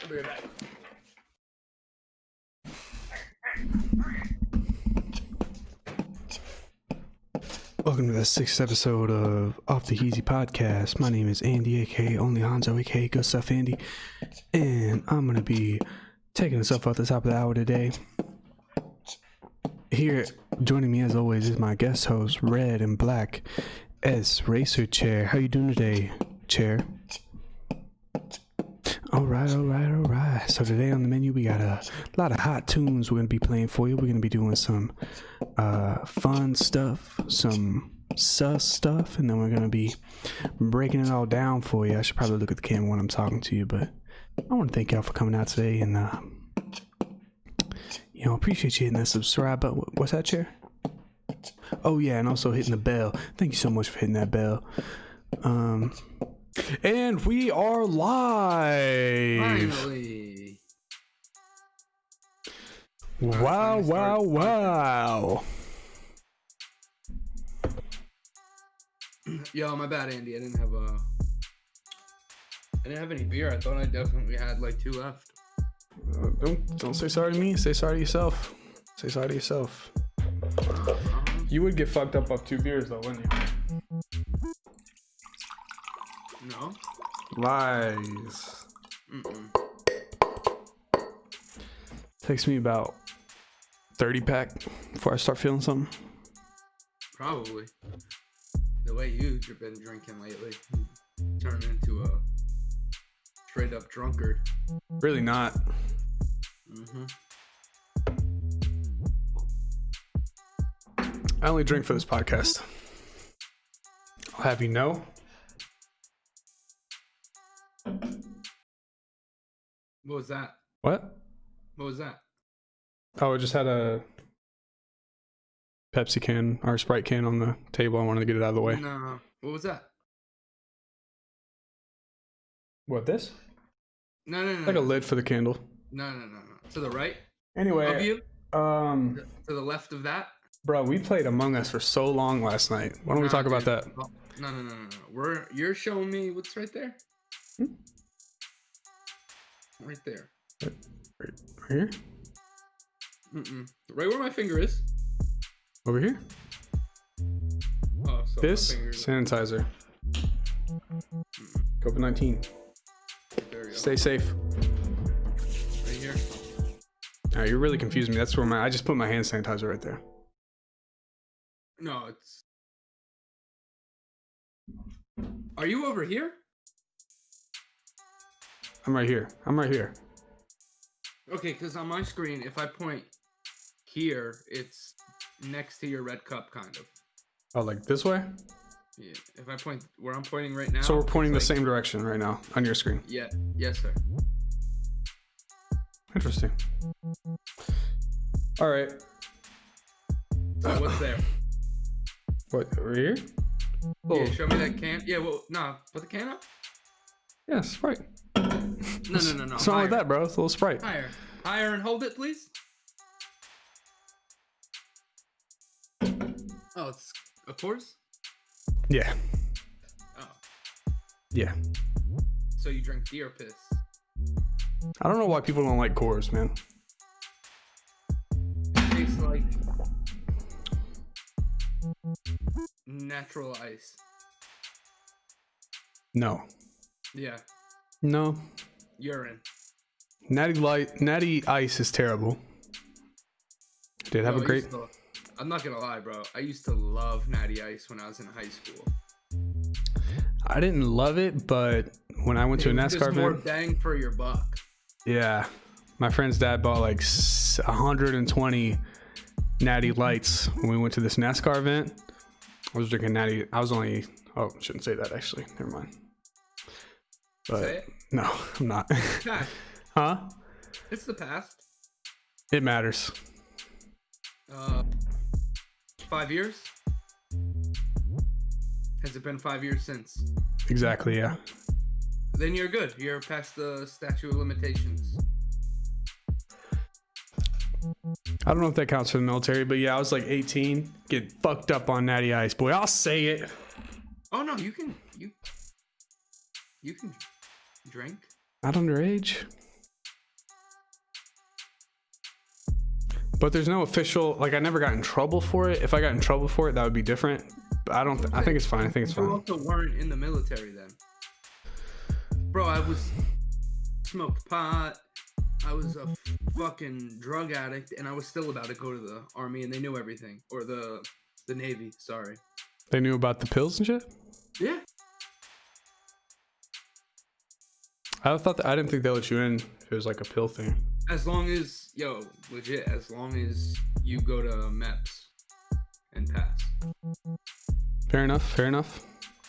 I'll be right back. Welcome to the 6th episode of Off the Heezy podcast. My name is Andy, aka Only Hanzo, aka Good Stuff Andy, and I'm gonna be taking us up at the top of the hour today. Here, joining me as always is my guest host, Red and Black S Racer Chair. How you doing today, Chair? All right. So today on the menu we got a lot of hot tunes we're gonna be playing for you. We're gonna be doing some fun stuff, some sus stuff, and then we're gonna be breaking it all down for you. I should probably look at the camera when I'm talking to you, but I want to thank y'all for coming out today, and appreciate you hitting that subscribe button. What's that, Chair? Oh yeah, and also hitting the bell. Thank you so much for hitting that bell. And we are live. Finally. Wow. Yo, my bad, Andy. I didn't have any beer. I thought I definitely had like 2 left. Don't say sorry to me. Say sorry to yourself. Say sorry to yourself. You would get fucked up off 2 beers though, wouldn't you? No. Lies. Takes me about 30 pack before I start feeling something. Probably. The way you've been drinking lately, you turned into a straight up drunkard. Really not. I only drink for this podcast. I'll have you know. What was that? What? What was that? Oh, I just had a Pepsi can or Sprite can on the table. I wanted to get it out of the way. No. What was that? What, this? No. Like a lid for the candle. No. To the right? Anyway. Of you? To the left of that? Bro, we played Among Us for so long last night. Why don't we talk about that? No. You're showing me what's right there? Right there. Right here? Right where my finger is. Over here? Oh, so this sanitizer. COVID-19. There we go. Stay safe. Right here. Now you're really confusing me. That's where I just put my hand sanitizer right there. No, it's. Are you over here? I'm right here. Okay, because on my screen, if I point here, it's next to your red cup, kind of. Oh, like this way? Yeah. If I point where I'm pointing right now. So we're pointing the same direction right now on your screen. Yeah. Yes, sir. Interesting. All right. So what's there? What, over here? Yeah, show me that can. Yeah, well, no, put the can up. Yeah, Sprite. No. What's wrong with that, bro? It's a little Sprite. Higher and hold it, please. Oh, it's a course? Yeah. Oh. Yeah. So you drink deer piss? I don't know why people don't like Coors, man. It tastes like natural ice. No. Yeah. No. Urine. Natty Ice is terrible. Did have a great. I'm not gonna lie, bro. I used to love Natty Ice when I was in high school. I didn't love it, but when I went to a NASCAR event, more bang for your buck. Yeah, my friend's dad bought like 120 Natty Lights when we went to this NASCAR event. I was drinking Natty. I was only. Oh, shouldn't say that actually. Never mind. But say it? No, I'm not. Past. Huh? It's the past. It matters. 5 years? Has it been 5 years since? Exactly, yeah. Then you're good. You're past the statute of limitations. I don't know if that counts for the military, but yeah, I was like 18, get fucked up on Natty Ice. Boy, I'll say it. Oh no, you can drink. Not underage. But there's no official, like, I never got in trouble for it. If I got in trouble for it, that would be different. But I think it's fine. I think it's fine. You also weren't in the military then. Bro, I smoked pot. I was a fucking drug addict, and I was still about to go to the army, and they knew everything. Or the Navy, sorry. They knew about the pills and shit? Yeah. I didn't think they let you in if it was like a pill thing. As long as, legit, as long as you go to MEPS and pass. Fair enough.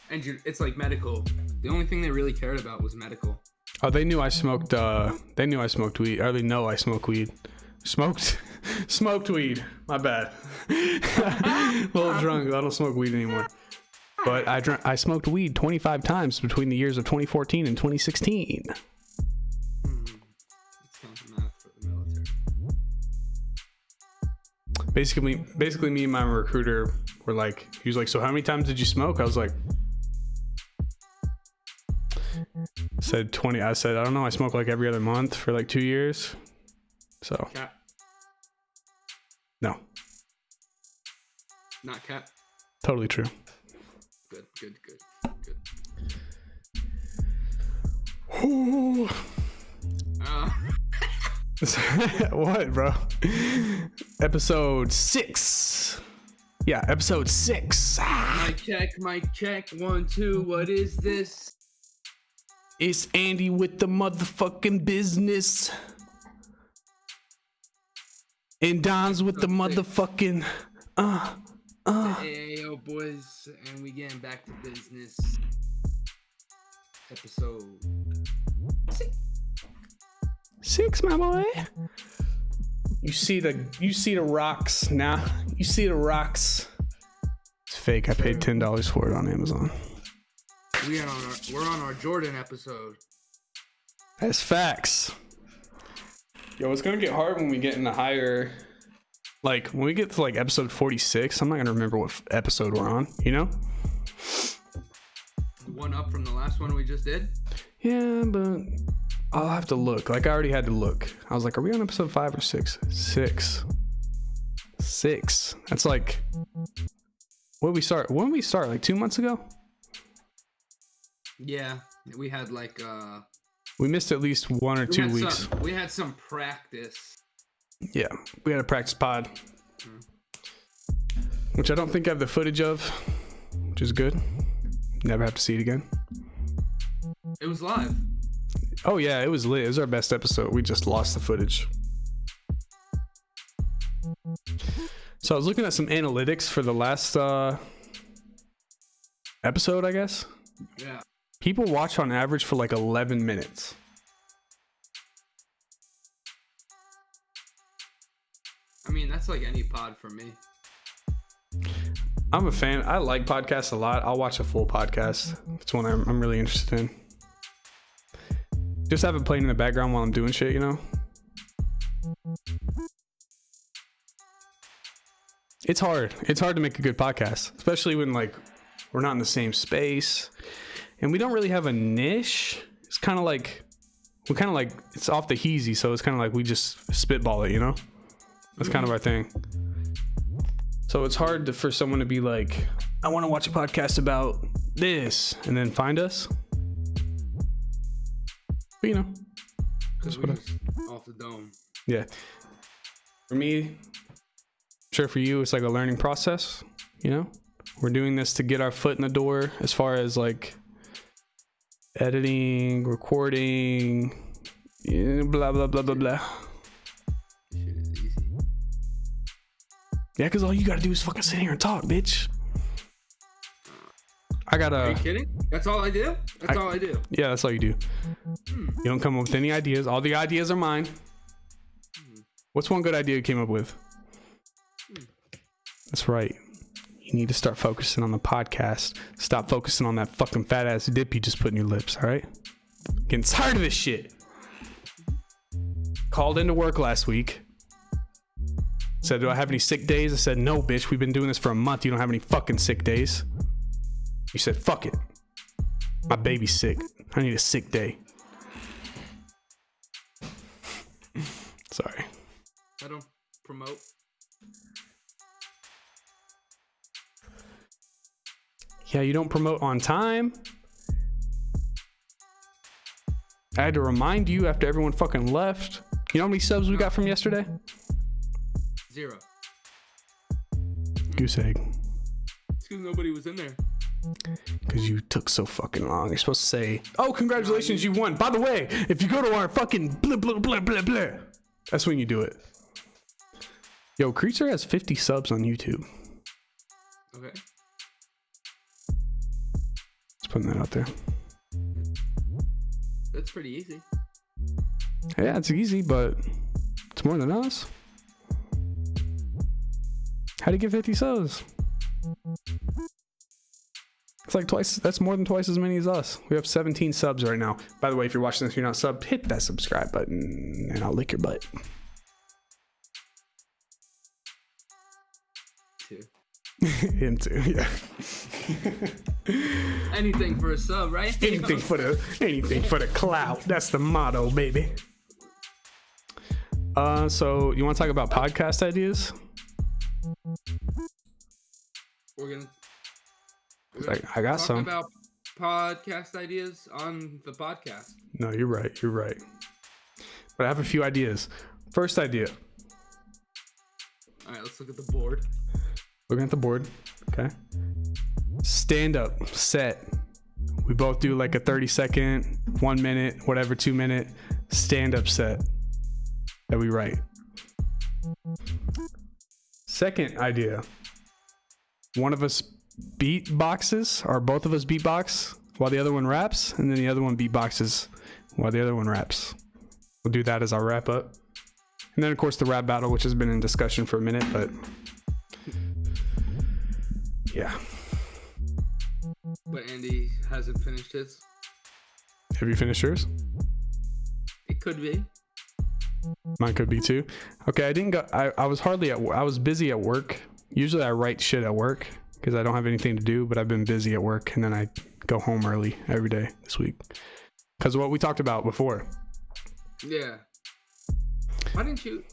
And it's like medical. The only thing they really cared about was medical. Oh, they knew I smoked weed. Or they know I smoke weed. Smoked weed. My bad. A little drunk. I don't smoke weed anymore. But I smoked weed 25 times between the years of 2014 and 2016. It's not math for the military. Basically, me and my recruiter were like, he was like, so how many times did you smoke? I was like, said 20. I said, I don't know. I smoke like every other month for like 2 years. So. Cap. No. Not cap. Totally true. Good. Ooh. What, bro? Episode 6. Yeah, episode 6. Mic check. 1, 2. What is this? It's Andy with the motherfucking business. And Don's with the motherfucking Hey, yo, boys, and we getting back to business. Episode 6, my boy. You see the rocks now. You see the rocks. It's fake. I paid $10 for it on Amazon. We're on our Jordan episode. That's facts. Yo, it's gonna get hard when we get into higher. Like, when we get to, like, episode 46, I'm not going to remember what episode we're on, you know? One up from the last one we just did? Yeah, but I'll have to look. Like, I already had to look. I was like, are we on episode 5 or 6? 6. That's like, when did we start? Like 2 months ago? Yeah, we had like, we missed at least 1 or 2 weeks. We had some practice. Yeah, we had a practice pod, which I don't think I have the footage of, which is good. Never have to see it again. It was live. Oh yeah, it was lit. It was our best episode. We just lost the footage. So I was looking at some analytics for the last episode, I guess. Yeah. People watch on average for like 11 minutes. I mean, that's like any pod for me. I'm a fan. I like podcasts a lot. I'll watch a full podcast. It's one I'm really interested in. Just have it playing in the background while I'm doing shit, you know? It's hard. It's hard to make a good podcast, especially when like we're not in the same space and we don't really have a niche. It's kind of like it's off the Heezy, so it's kind of like we just spitball it, you know? That's kind of our thing. So it's hard for someone to be like, I want to watch a podcast about this, and then find us. But, you know. Because we're just off the dome. Yeah. For me, I'm sure for you, it's like a learning process, you know? We're doing this to get our foot in the door as far as like editing, recording, blah, blah, blah, blah, blah. Yeah, because all you gotta do is fucking sit here and talk, bitch. Are you kidding? That's all I do? That's all I do. Yeah, that's all you do. You don't come up with any ideas. All the ideas are mine. What's one good idea you came up with? That's right. You need to start focusing on the podcast. Stop focusing on that fucking fat ass dip you just put in your lips, all right? Getting tired of this shit. Called into work last week. Said, do I have any sick days? I said, no, bitch. We've been doing this for a month. You don't have any fucking sick days. You said, fuck it. My baby's sick. I need a sick day. Sorry. promote. Yeah, you don't promote on time. I had to remind you after everyone fucking left. You know how many subs we got from yesterday? 0. Goose egg. It's because nobody was in there. Because you took so fucking long. You're supposed to say, oh, congratulations, you won. By the way, if you go to our fucking blah, blah, blah, blah, blah. That's when you do it. Yo, Creature has 50 subs on YouTube. Okay. Just putting that out there. That's pretty easy. Yeah, it's easy, but it's more than us. How do you get 50 subs? It's like twice. That's more than twice as many as us. We have 17 subs right now. By the way, if you're watching this, you're not subbed, hit that subscribe button and I'll lick your butt. 2. Him too, yeah. Anything for a sub, right? anything for the clout. That's the motto, baby. So you want to talk about podcast ideas? We're gonna I got talk some about podcast ideas on the podcast. No, you're right. But I have a few ideas. First idea. All right, let's look at the board. Looking at the board. Okay. Stand up set. We both do like a 30-second, 1 minute, whatever, 2 minute stand up set that we write. Second idea. One of us beatboxes, or both of us beatbox while the other one raps, and then the other one beatboxes while the other one raps. We'll do that as our wrap up. And then of course the rap battle, which has been in discussion for a minute, but yeah. But Andy hasn't finished his. Have you finished yours? It could be. Mine could be too. Okay, I didn't go. I was hardly at. I was busy at work. Usually I write shit at work because I don't have anything to do. But I've been busy at work, and then I go home early every day this week because of what we talked about before. Yeah. Why didn't you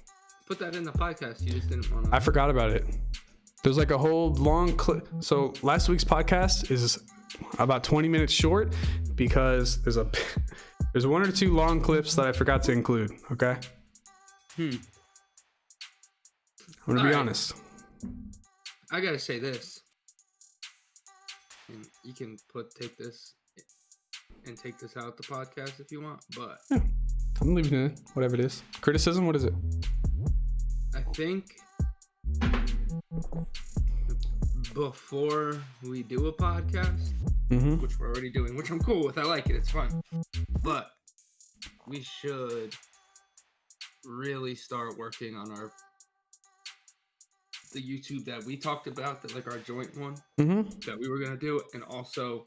put that in the podcast? You just didn't want to. I forgot about it. There's like a whole long clip. So last week's podcast is about 20 minutes short because there's one or two long clips that I forgot to include. Okay. I'm gonna be honest. I gotta say this, and you can take this out the podcast if you want, but yeah, I'm leaving it in, whatever it is. Criticism, what is it? I think before we do a podcast, which we're already doing, which I'm cool with, I like it, it's fun, but we should really start working on the YouTube that we talked about, that like our joint one that we were gonna do, and also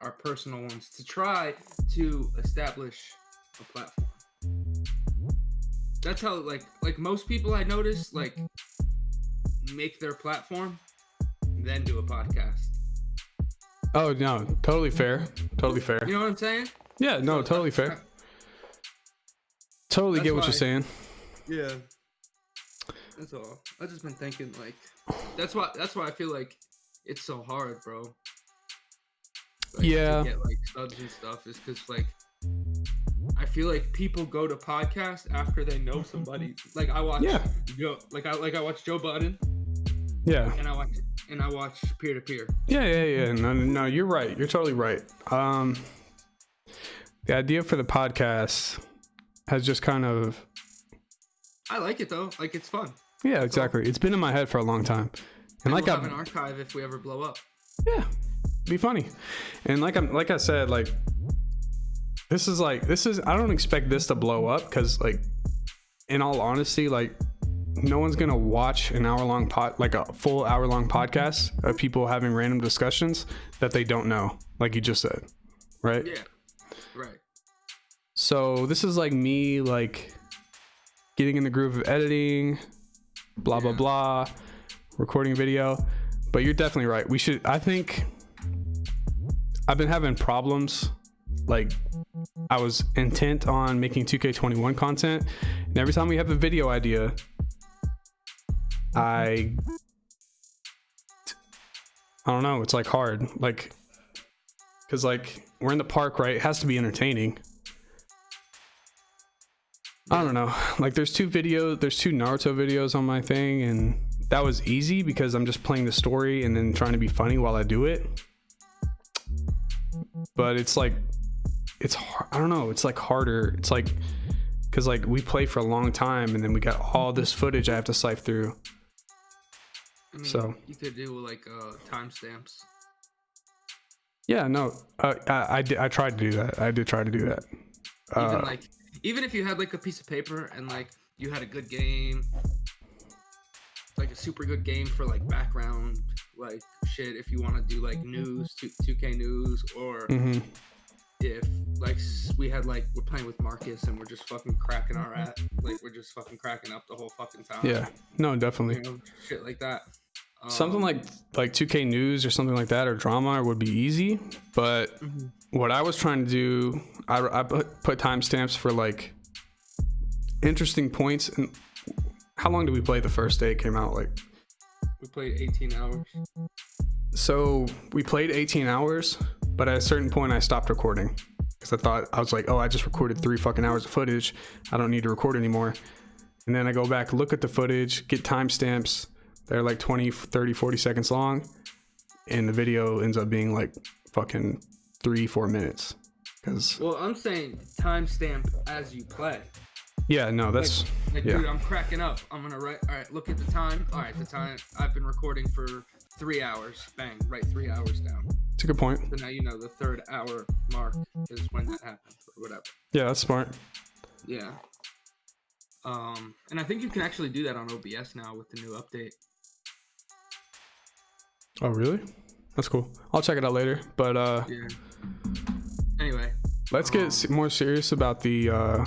our personal ones to try to establish a platform. That's how like most people I notice like make their platform, then do a podcast. Oh no, totally fair. You know what I'm saying? Yeah, no, totally fair. Totally get what you're saying. Yeah. That's all. I've just been thinking like that's why I feel like it's so hard, bro. Like, yeah. To get like subs and stuff is because like I feel like people go to podcasts after they know somebody. Like I watch Joe, I watch Joe Budden. Yeah. And I watch Peer to Peer. Yeah. No, you're right. You're totally right. The idea for the podcast has just kind of. I like it though. Like it's fun. Yeah, exactly. It's been in my head for a long time, and like we'll have an archive if we ever blow up. Yeah, be funny. And like I said, like this is. I don't expect this to blow up because, like, in all honesty, like no one's gonna watch an hour-long like a full hour-long podcast of people having random discussions that they don't know, like you just said, right? Yeah, right. So this is like me, like getting in the groove of editing, blah blah blah, recording a video. But you're definitely right. I think I've been having problems. Like I was intent on making 2K21 content, and every time we have a video idea, I don't know. It's like hard, like, cause like we're in the park, right? It has to be entertaining. I don't know. Like there's two Naruto videos on my thing, and that was easy because I'm just playing the story and then trying to be funny while I do it. But it's like, it's hard. I don't know. It's like harder. It's like, cause like we play for a long time and then we got all this footage I have to sift through. I mean, So you could do like timestamps. Yeah, no, I tried to do that. I did try to do that. Even if you had like a piece of paper and like you had a good game, like a super good game for like background, like shit. If you want to do like news, 2K news, or if like we had like we're playing with Marcus and we're just fucking cracking our ass, like we're just fucking cracking up the whole fucking time. Yeah, no, definitely. You know, shit like that. Something like 2K news or something like that, or drama would be easy. But what I was trying to do, I put timestamps for like interesting points. And how long did we play the first day it came out? Like we played 18 hours. So we played 18 hours, but at a certain point I stopped recording because I was like, oh, I just recorded 3 fucking hours of footage. I don't need to record anymore. And then I go back, look at the footage, get timestamps. They're like 20, 30, 40 seconds long. And the video ends up being like fucking 3-4 minutes. Well, I'm saying timestamp as you play. Yeah, no, that's... Like, dude, I'm cracking up. I'm going to write... All right, look at the time. All right, the time... I've been recording for 3 hours. Bang, write 3 hours down. It's a good point. So now you know the 3rd hour mark is when that happened or whatever. Yeah, that's smart. Yeah. And I think you can actually do that on OBS now with the new update. Oh, really? That's cool. I'll check it out later. But yeah. Anyway, let's get more serious about the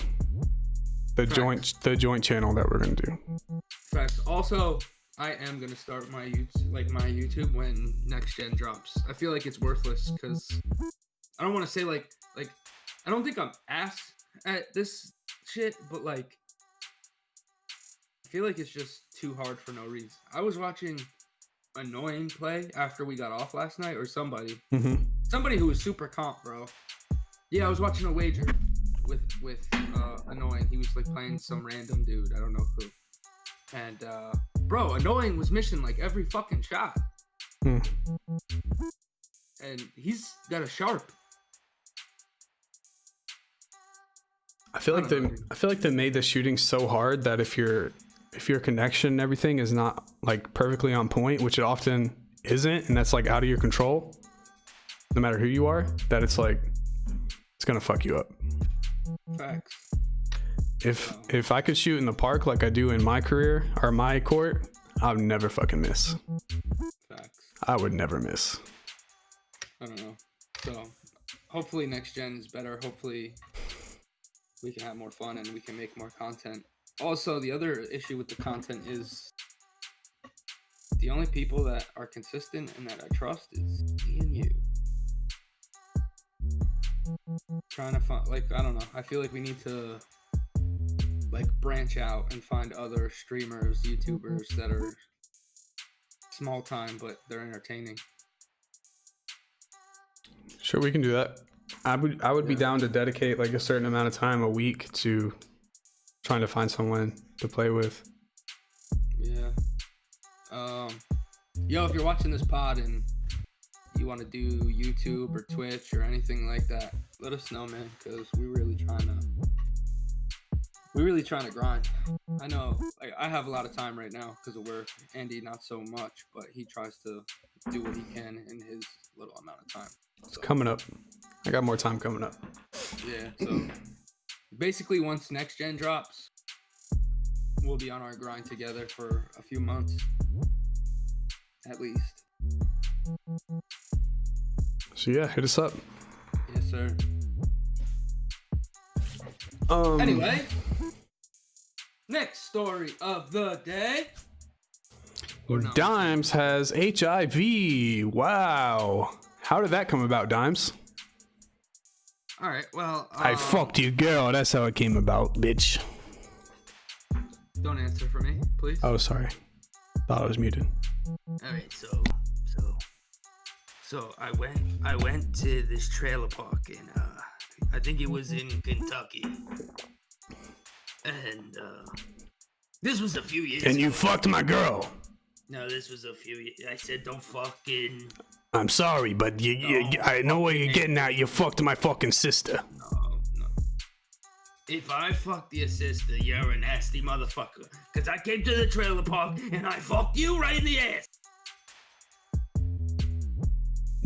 joint channel that we're gonna do. Facts. Also, I am gonna start my YouTube when next gen drops. I feel like it's worthless because I don't want to say like I don't think I'm ass at this shit, but like I feel like it's just too hard for no reason. I was watching Annoying play after we got off last night, or somebody who was super comp, bro. Yeah, I was watching a wager with Annoying. He was like playing some random dude, I don't know who, and bro, Annoying was missing like every fucking shot, and he's got a sharp. I feel like they made the shooting so hard that if your connection and everything is not like perfectly on point, which it often isn't, and that's like out of your control, no matter who you are, that it's like it's gonna fuck you up. Facts. If I could shoot in the park like I do in my career or my court, I would never fucking miss. Facts. I would never miss. I don't know. So hopefully next gen is better. Hopefully we can have more fun and we can make more content. Also, the other issue with the content is the only people that are consistent and that I trust is me and you. Trying to find, like, I don't know. I feel like we need to, like, branch out and find other streamers, YouTubers that are small time, but they're entertaining. Sure, we can do that. I would be down to dedicate like a certain amount of time a week to trying to find someone to play with. Yeah. Yo, if you're watching this pod and you want to do YouTube or Twitch or anything like that, let us know, man, because we're really trying to grind. I know, like, I have a lot of time right now because of work. Andy, not so much, but he tries to do what he can in his little amount of time. It's coming up. I got more time coming up. Yeah, so basically once next gen drops, we'll be on our grind together for a few months at least. So yeah, hit us up. Yes, sir. Anyway, next story of the day. DimeZ has HIV. Wow. How did that come about, DimeZ? All right, well, I fucked your girl. That's how it came about, bitch. Don't answer for me, please. Oh, sorry. Thought I was muted. All right, so I went to this trailer park and I think it was in Kentucky, and this was a few years. And you fucked my girl. No, this was a few years. I said don't fucking. I'm sorry, but I know where you're getting at. You fucked my fucking sister. No. If I fucked your sister, you're a nasty motherfucker. Cause I came to the trailer park and I fucked you right in the ass.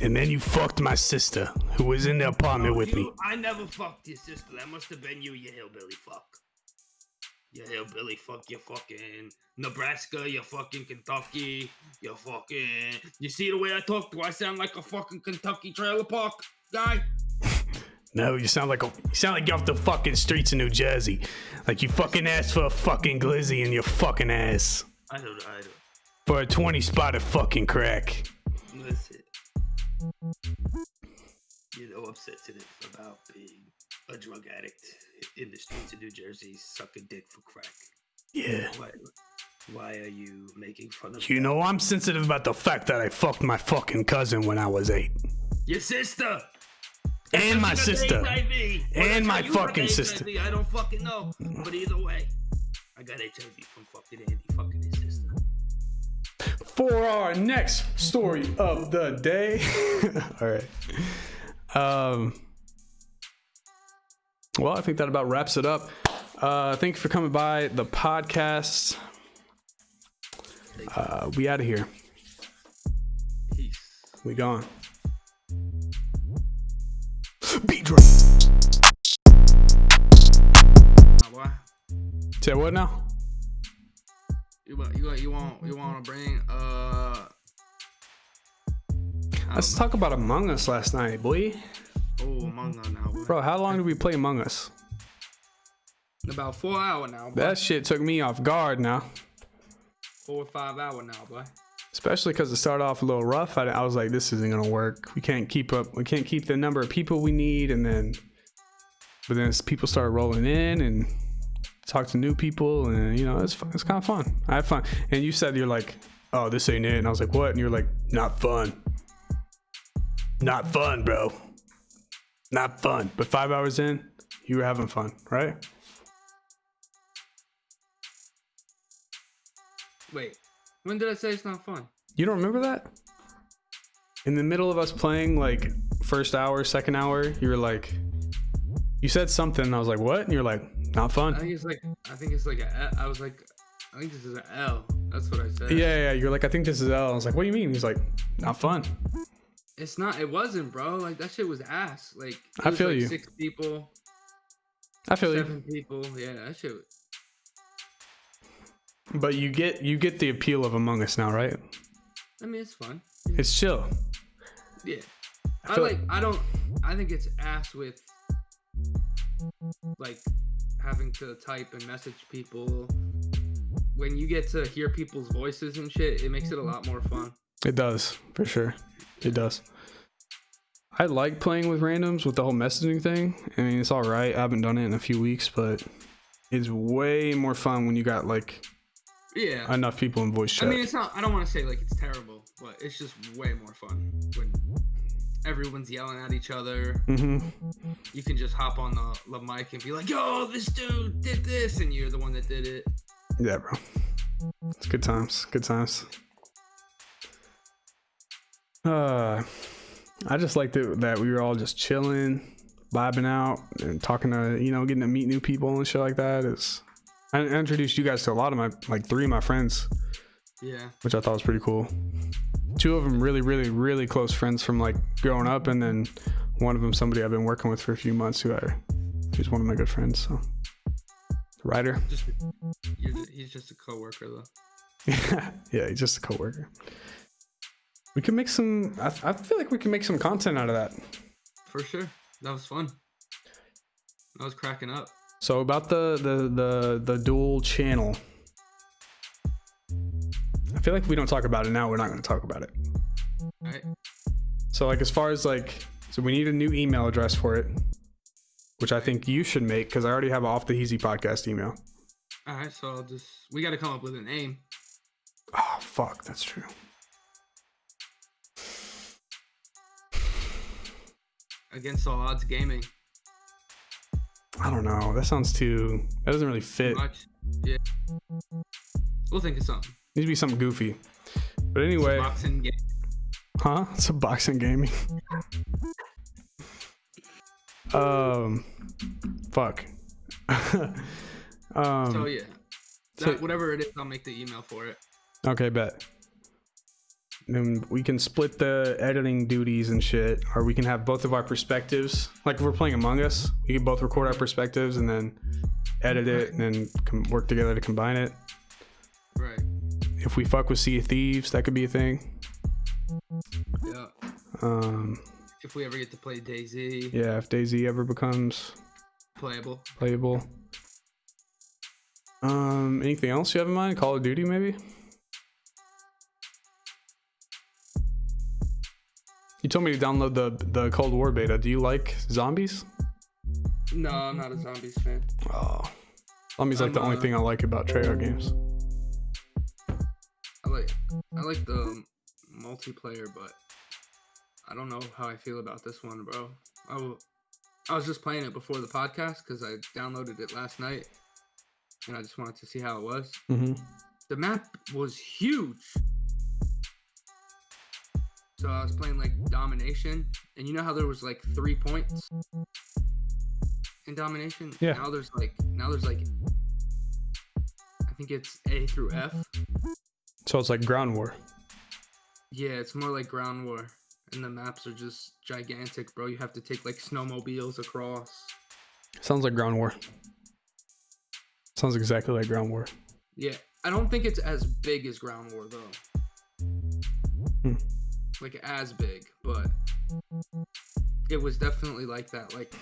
And then you fucked my sister, who was in the apartment with me. I never fucked your sister. That must have been you hillbilly fuck. You hillbilly fuck, you fucking Nebraska, you fucking Kentucky, you fucking... You see the way I talk? Do I sound like a fucking Kentucky trailer park guy? No, you sound like you're off the fucking streets of New Jersey. Like you fucking asked for a fucking glizzy in your fucking ass. I don't. For a 20-spotted fucking crack. Listen. You know I'm sensitive about being a drug addict in the streets of New Jersey, sucking dick for crack. Yeah. Why are you making fun of You know I'm sensitive about the fact that I fucked my fucking cousin when I was 8. Your sister! And my sister. HIV. And my fucking sister. I don't fucking know. But either way, I got HIV from fucking Andy fucking his sister. For our next story of the day. All right. Well, I think that about wraps it up. Thank you for coming by the podcast. We out of here. Peace. We gone. Beat drop. Why? Say what now? You want to bring Let's talk about Among Us last night, boy. Oh, Among Us now, boy. Bro, how long did we play Among Us? About 4 hours now, boy. That shit took me off guard now. 4 or 5 hours now, boy. Especially because it started off a little rough. I was like, this isn't gonna work. We can't keep up. We can't keep the number of people we need. But then as people started rolling in and talk to new people, and it's kind of fun. I had fun. And you said you're like, oh, this ain't it. And I was like, what? And you're like, not fun. Not fun, bro. Not fun. But 5 hours in, you were having fun, right? Wait, when did I say it's not fun? You don't remember that? In the middle of us playing, like, first hour, second hour, you were like, you said something, and I was like, what? And you're like, not fun. I think it's like I was like, I think this is an L. That's what I said. Yeah. You're like, I think this is L. I was like, what do you mean? He's like, not fun. It's not. It wasn't, bro. Like, that shit was ass. Like, I feel like you. 6 people. I feel 7 people. Yeah, that shit. But you get the appeal of Among Us now, right? I mean, it's fun. It's chill. Yeah. I think it's ass with like having to type and message people. When you get to hear people's voices and shit, it makes it a lot more fun. It does, for sure. It does. I like playing with randoms with the whole messaging thing. I mean, it's all right. I haven't done it in a few weeks, but it's way more fun when you got like enough people in voice chat. I mean, it's not. I don't want to say like it's terrible, but it's just way more fun when everyone's yelling at each other. Mm-hmm. You can just hop on the mic and be like, "Yo, this dude did this," and you're the one that did it. Yeah, bro. It's good times. Good times. I just liked it that we were all just chilling, vibing out, and talking to, getting to meet new people and shit like that. I introduced you guys to a lot of my, like 3 of my friends. Yeah. Which I thought was pretty cool. 2 of them really, really, really close friends from like growing up, and then one of them somebody I've been working with for a few months who's one of my good friends. So, Ryder. He's just a coworker though. Yeah, he's just a coworker. We can make some. I feel like we can make some content out of that. For sure, that was fun. I was cracking up. So about the dual channel, I feel like if we don't talk about it now, we're not going to talk about it. All right. So like as far as like, so we need a new email address for it, which I think you should make because I already have Off the Heezy podcast email. All right, so we got to come up with a name. Oh, fuck, that's true. Against All Odds Gaming. I don't know. That doesn't really fit. Much. Yeah. We'll think of something. Needs to be something goofy. But anyway. It's a boxing game. Huh? It's a boxing gaming. Fuck. So yeah. Whatever it is, I'll make the email for it. Okay, bet. And we can split the editing duties and shit, or we can have both of our perspectives. Like if we're playing Among Us, we can both record our perspectives and then edit it and then work together to combine it. Right. If we fuck with Sea of Thieves, that could be a thing. Yeah. If we ever get to play DayZ. Yeah, if DayZ ever becomes playable. Anything else you have in mind? Call of Duty, maybe? You told me to download the Cold War beta. Do you like zombies? No, I'm not a zombies fan. Oh, zombies like the only thing I like about Treyarch games. I like the multiplayer, but I don't know how I feel about this one, bro. I was just playing it before the podcast because I downloaded it last night, and I just wanted to see how it was. Mm-hmm. The map was huge. So I was playing like domination, and you know how there was like 3 points in domination? Yeah. Now there's like I think it's A through F. So it's like ground war. Yeah, it's more like ground war, and the maps are just gigantic, bro. You have to take like snowmobiles across. Sounds like ground war. Sounds exactly like ground war. Yeah, I don't think it's as big as ground war though. Like as big, but it was definitely like that. Like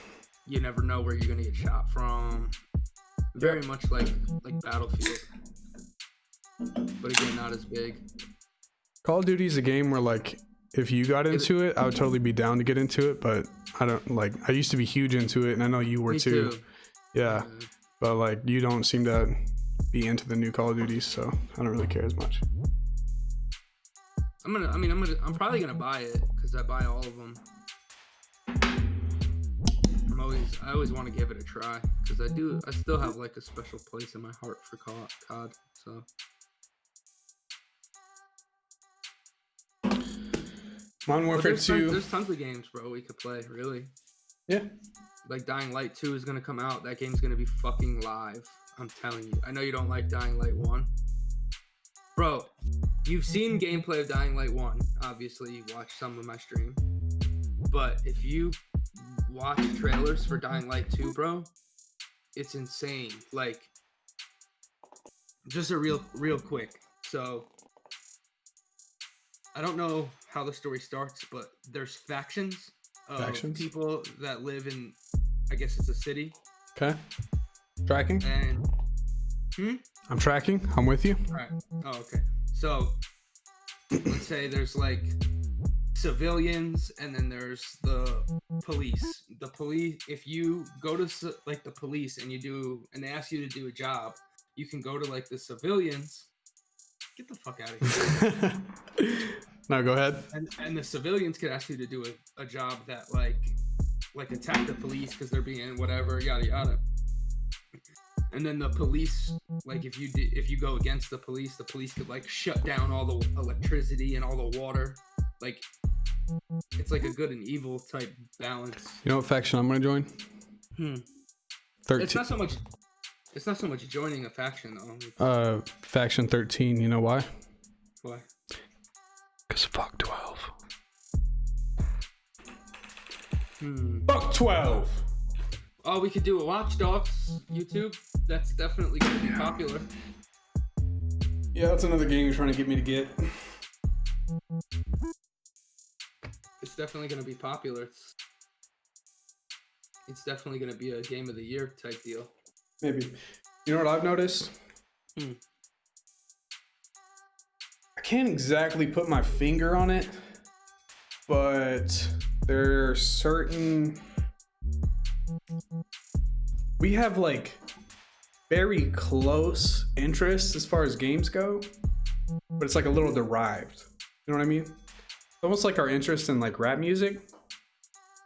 you never know where you're gonna get shot from. Very much like Battlefield, but again, not as big. Call of Duty is a game where like if you got into it, I would totally be down to get into it, but I don't like. I used to be huge into it, and I know you were too. Yeah, but like you don't seem to be into the new Call of Duty, so I don't really care as much. I'm probably gonna buy it because I buy all of them. I always want to give it a try because I still have like a special place in my heart for COD. So Modern Warfare 2. There's tons of games, bro, we could play. Really. Yeah. Like Dying Light 2 is gonna come out. That game's gonna be fucking live. I'm telling you. I know you don't like Dying Light 1. Bro, you've seen gameplay of Dying Light 1. Obviously, you watched some of my stream. But if you watch trailers for Dying Light 2, bro, it's insane. Like, just a real quick. So, I don't know how the story starts, but there's factions of people that live in, I guess it's a city. Okay. Tracking? And, I'm tracking. I'm with you. All right. Oh, okay. So, let's say there's like civilians, and then there's the police. The police, if you go to like the police and they ask you to do a job, you can go to like the civilians. Get the fuck out of here. No, go ahead. And the civilians could ask you to do a job that like attack the police because they're being whatever, yada yada. And then the police, like if you go against the police could like shut down all the electricity and all the water. Like it's like a good and evil type balance. You know what faction I'm gonna join? 13. It's not so much joining a faction though. Faction 13. You know why? Why? Cause fuck 12. Fuck 12. Oh, we could do a Watch Dogs YouTube. That's definitely gonna be popular. Yeah, that's another game you're trying to get me to get. It's definitely gonna be popular. It's definitely gonna be a game of the year type deal. Maybe. You know what I've noticed? I can't exactly put my finger on it, but there are certain... We have like very close interests as far as games go, but it's like a little derived. You know what I mean? It's almost like our interest in like rap music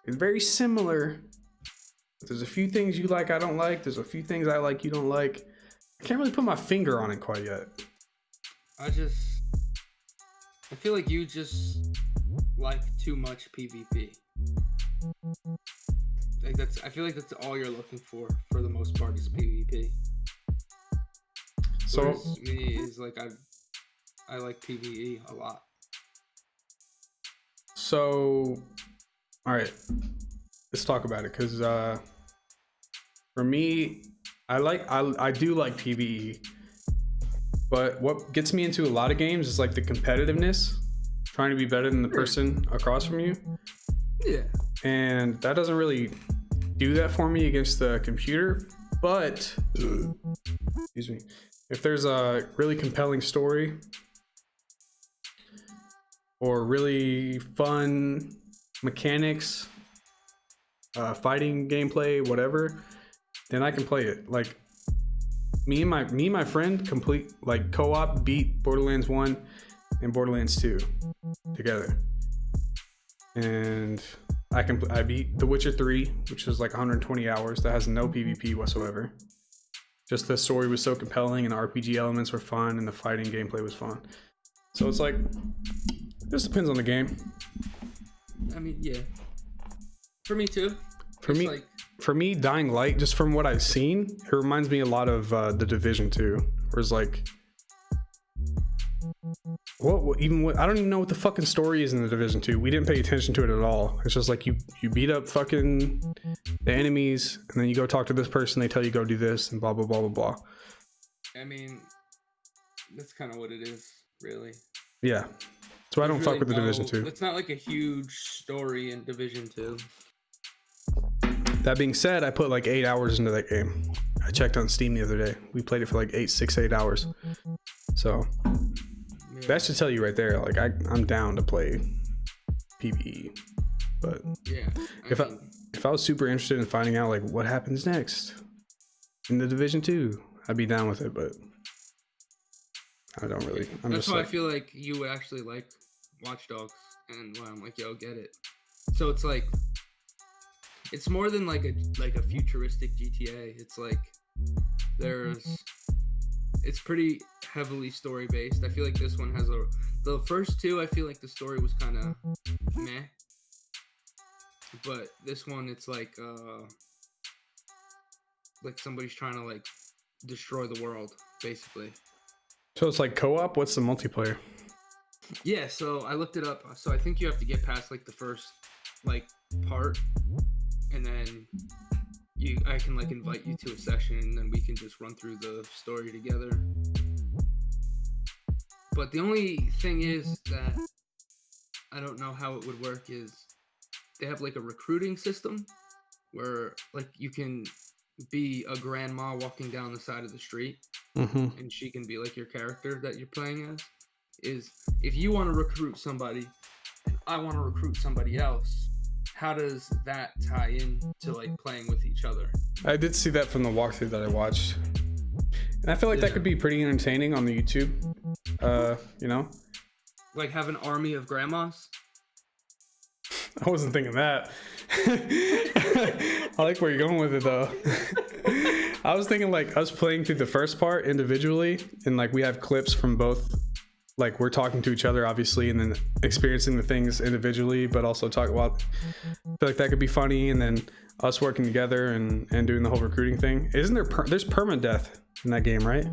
is very similar. There's a few things you like, I don't like. There's a few things I like, you don't like. I can't really put my finger on it quite yet. I feel like you just like too much PvP. Like I feel like that's all you're looking for the most part is PvP. So whereas me is like I like PvE a lot. So, all right, let's talk about it. Cause for me, I do like PvE, but what gets me into a lot of games is like the competitiveness, trying to be better than the person across from you. Yeah. And that doesn't really do that for me against the computer. But excuse me, if there's a really compelling story or really fun mechanics, fighting gameplay, whatever, then I can play it. Like me and my friend complete like co-op beat Borderlands 1 and Borderlands 2 together. And I beat The Witcher 3, which is like 120 hours. That has no PvP whatsoever. Just the story was so compelling and the RPG elements were fun and the fighting gameplay was fun. So it's like, this depends on the game. I mean, yeah. For me too. For me, Dying Light, just from what I've seen, it reminds me a lot of The Division 2. Where it's like, I don't even know what the fucking story is in The Division 2. We didn't pay attention to it at all. It's just like you beat up fucking the enemies, and then you go talk to this person, they tell you go do this, and blah, blah, blah, blah, blah. I mean, that's kind of what it is, really. Yeah. So I don't fuck with The Division 2. It's not like a huge story in Division 2. That being said, I put like 8 hours into that game. I checked on Steam the other day. We played it for like 8 hours. So that should tell you right there. Like I'm down to play PvE. But yeah, if I was super interested in finding out like what happens next in The Division 2, I'd be down with it. But I don't really. That's why I feel like you would actually like Watch Dogs, and why I'm like, yo, get it. So it's like, it's more than like a futuristic GTA. It's like it's pretty heavily story based. I feel like this one has the first two, I feel like the story was kind of meh, but this one it's like somebody's trying to like destroy the world basically. So it's like co-op. What's the multiplayer? Yeah, so I looked it up. So I think you have to get past like the first like part, and then I can like invite you to a session, and then we can just run through the story together. But the only thing is that I don't know how it would work is they have like a recruiting system where like you can be a grandma walking down the side of the street, and she can be like your character that you're playing as. Is if you want to recruit somebody and I want to recruit somebody else, how does that tie in to like playing with each other? I did see that from the walkthrough that I watched, and I feel like that could be pretty entertaining on the YouTube. You know, like have an army of grandmas. I wasn't thinking that. I like where you're going with it though. I was thinking like us playing through the first part individually, and like we have clips from both. Like we're talking to each other, obviously, and then experiencing the things individually, but also talk about. I feel like that could be funny, and then us working together and doing the whole recruiting thing. Isn't there? There's permadeath in that game, right?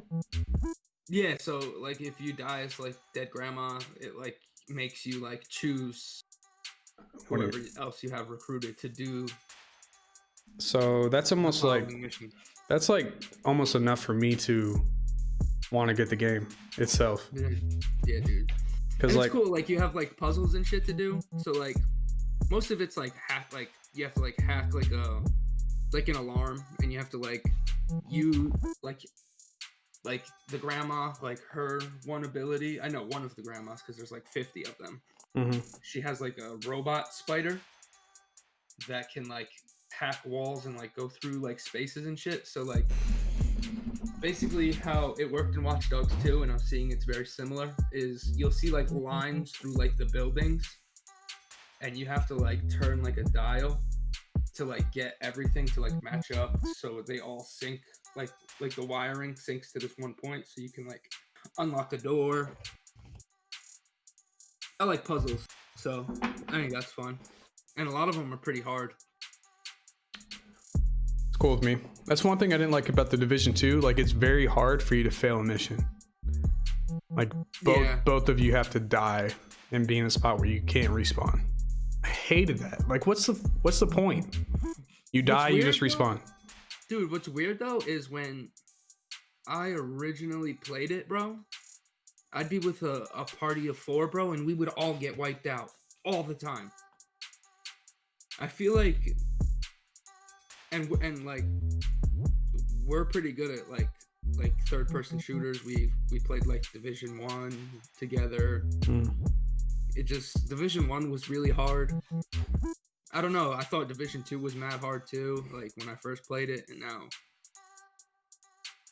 Yeah. So like, if you die as like dead grandma, it like makes you like choose whatever else you have recruited to do. So that's almost like that's like almost enough for me to want to get the game itself. Yeah, dude. Because like, it's cool. Like you have like puzzles and shit to do. So like, most of it's like hack. Like you have to like hack like an alarm, and you have to like like the grandma, like her one ability. I know one of the grandmas because there's like 50 of them. She has like a robot spider that can like hack walls and like go through like spaces and shit. So like basically how it worked in Watch Dogs 2, and I'm seeing it's very similar, is you'll see like lines through like the buildings, and you have to like turn like a dial to like get everything to like match up so they all sync, like the wiring syncs to this one point, so you can like unlock a door. I like puzzles, so I think that's fun, and a lot of them are pretty hard. It's cool with me. That's one thing I didn't like about the Division 2. Like, it's very hard for you to fail a mission. Like, both of you have to die and be in a spot where you can't respawn. I hated that. Like, what's the point? You die, you just respawn. Dude, what's weird though is when I originally played it, bro, I'd be with a party of 4, bro, and we would all get wiped out all the time. I feel like, and like, we're pretty good at like third-person shooters. We played like Division 1 together. It just, Division 1 was really hard. I don't know. I thought Division 2 was mad hard too, like when I first played it, and now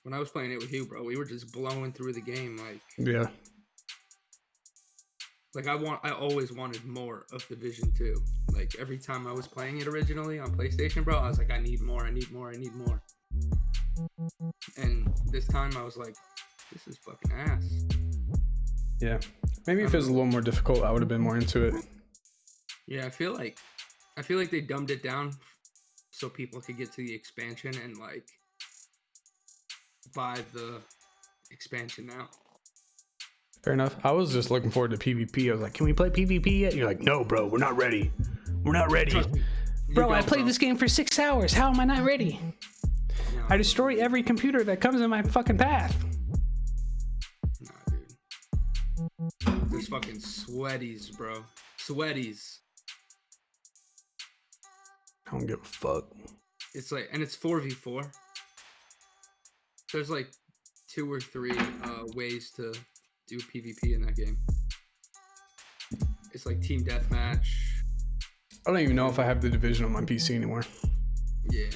when I was playing it with you, bro, we were just blowing through the game. Like, yeah. Like I always wanted more of Division 2. Like every time I was playing it originally on PlayStation, bro, I was like, I need more. And this time I was like, this is fucking ass. Yeah. Maybe if it was a little more difficult, I would have been more into it. Yeah, I feel like they dumbed it down so people could get to the expansion and like buy the expansion now. Fair enough. I was just looking forward to PvP. I was like, can we play PvP yet? You're like, no, bro, we're not ready. Bro, I played this game for 6 hours. How am I not ready? No, I destroy every computer that comes in my fucking path. Nah, dude. There's fucking sweaties, bro. Sweaties. I don't give a fuck. It's like, and it's 4v4. There's like 2 or 3 ways to do PvP in that game. It's like team deathmatch. I don't even know if I have the Division on my PC anymore. Yeah.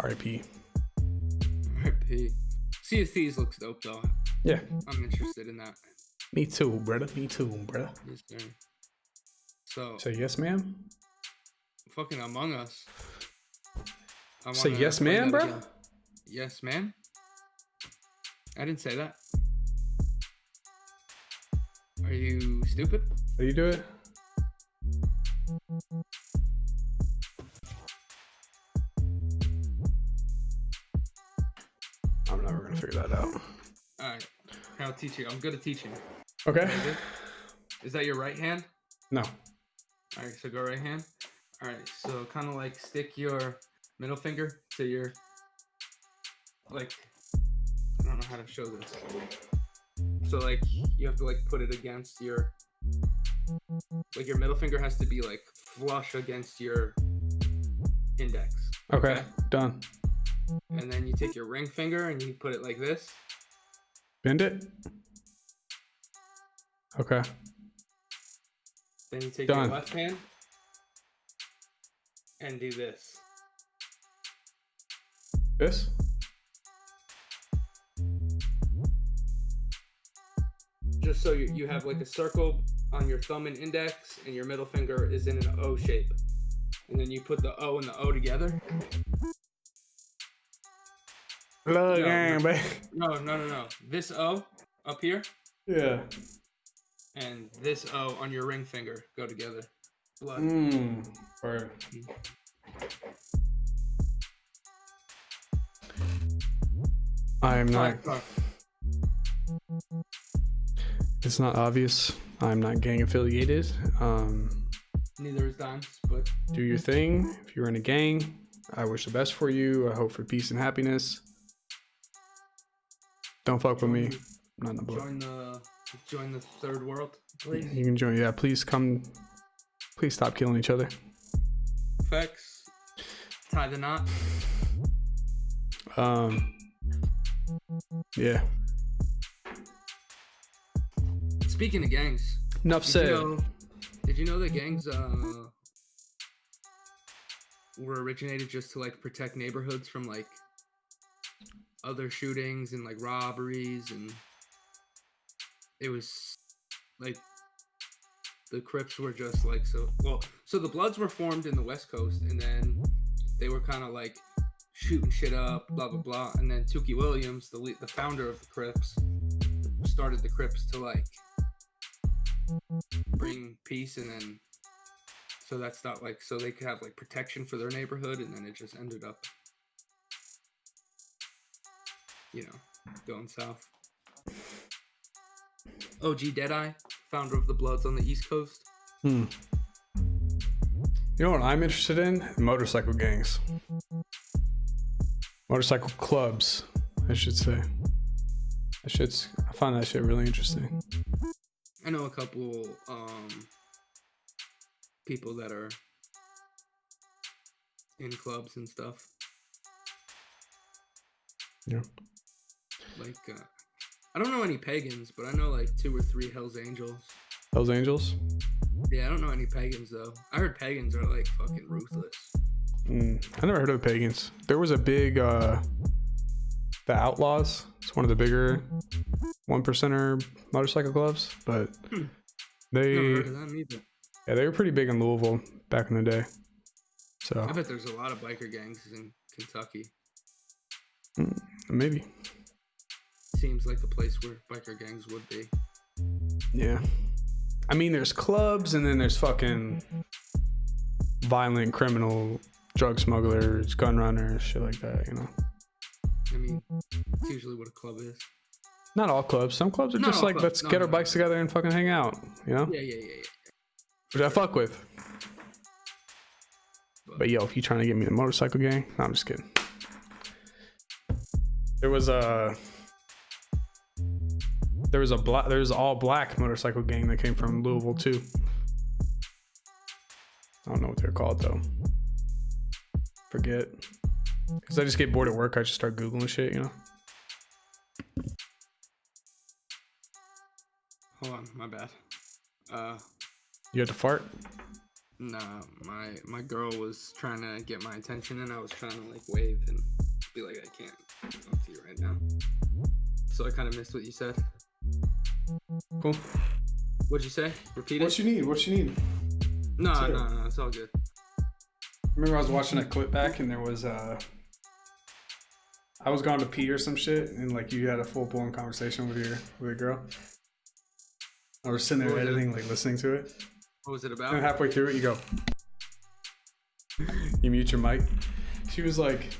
RIP. RIP. Sea of Thieves looks dope though. Yeah. I'm interested in that. Me too, brother. Yes, sir. So yes, ma'am. Fucking Among Us. Say yes, man, bro. Again. Yes, man. I didn't say that. Are you stupid? How do you do it? I'm never gonna figure that out. Alright. I'll teach you. I'm good at teaching. Okay. Is that your right hand? No. Alright, so go right hand. Alright, so kind of like stick your middle finger to your, like, I don't know how to show this. So like you have to like put it against your, like your middle finger has to be like flush against your index. Okay, done. And then you take your ring finger and you put it like this. Bend it. Okay. Then you take done. your left hand and do this. This? Just so you have like a circle on your thumb and index, and your middle finger is in an O shape. And then you put the O and the O together. Love game, baby. No. This O up here. Yeah. And this O on your ring finger go together. Blood. Word. I am not. It's not obvious. I'm not gang affiliated. Neither is DimeZ, but do your thing. If you're in a gang, I wish the best for you. I hope for peace and happiness. Don't fuck with me. I'm not in the book. Join the third world, please. You can join. Yeah, please come. Please stop killing each other. Facts. Tie the knot. Yeah. Speaking of gangs. Enough said. Did you know that gangs were originated just to like protect neighborhoods from like other shootings and like robberies, and it was like the Crips were just like so the Bloods were formed in the West Coast, and then they were kind of like shooting shit up, blah blah blah, and then Tukey Williams, the founder of the Crips, started the Crips to like bring peace, and then so that's not like so they could have like protection for their neighborhood, and then it just ended up, you know, going south. OG Deadeye, founder of the Bloods on the East Coast. You know what I'm interested in? Motorcycle gangs. Motorcycle clubs, I should say. I find that shit really interesting. I know a couple people that are in clubs and stuff. Yeah. Like, I don't know any pagans, but I know like 2 or 3 Hells Angels. Hells Angels? Yeah, I don't know any pagans though. I heard pagans are like fucking ruthless. I never heard of the pagans. There was a big, the Outlaws. It's one of the bigger 1%er motorcycle clubs, but they, Never heard of them either. Yeah, they were pretty big in Louisville back in the day. So I bet there's a lot of biker gangs in Kentucky. Maybe. Seems like a place where biker gangs would be. Yeah. I mean, there's clubs, and then there's fucking violent criminal drug smugglers, gun runners, shit like that, you know? I mean, it's usually what a club is. Not all clubs. Some clubs are Not just all like, clubs. let's get our bikes together and fucking hang out, you know? Yeah. Which I fuck with. But yo, if you trying to get me the motorcycle gang, no, I'm just kidding. There was all black motorcycle gang that came from Louisville too. I don't know what they're called though. Forget. Cause I just get bored at work. I just start Googling shit, you know. Hold on, my bad. You had to fart? Nah, my girl was trying to get my attention, and I was trying to like wave and be like, I can't talk to you right now. So I kind of missed what you said. Cool. What'd you say? Repeat it. What you need? No, it's all good. Remember I was watching a clip back, and there was I was going to pee or some shit, and like you had a full blown conversation with your girl. I was sitting there editing, like listening to it. What was it about? And halfway through it, you go. You mute your mic. She's like,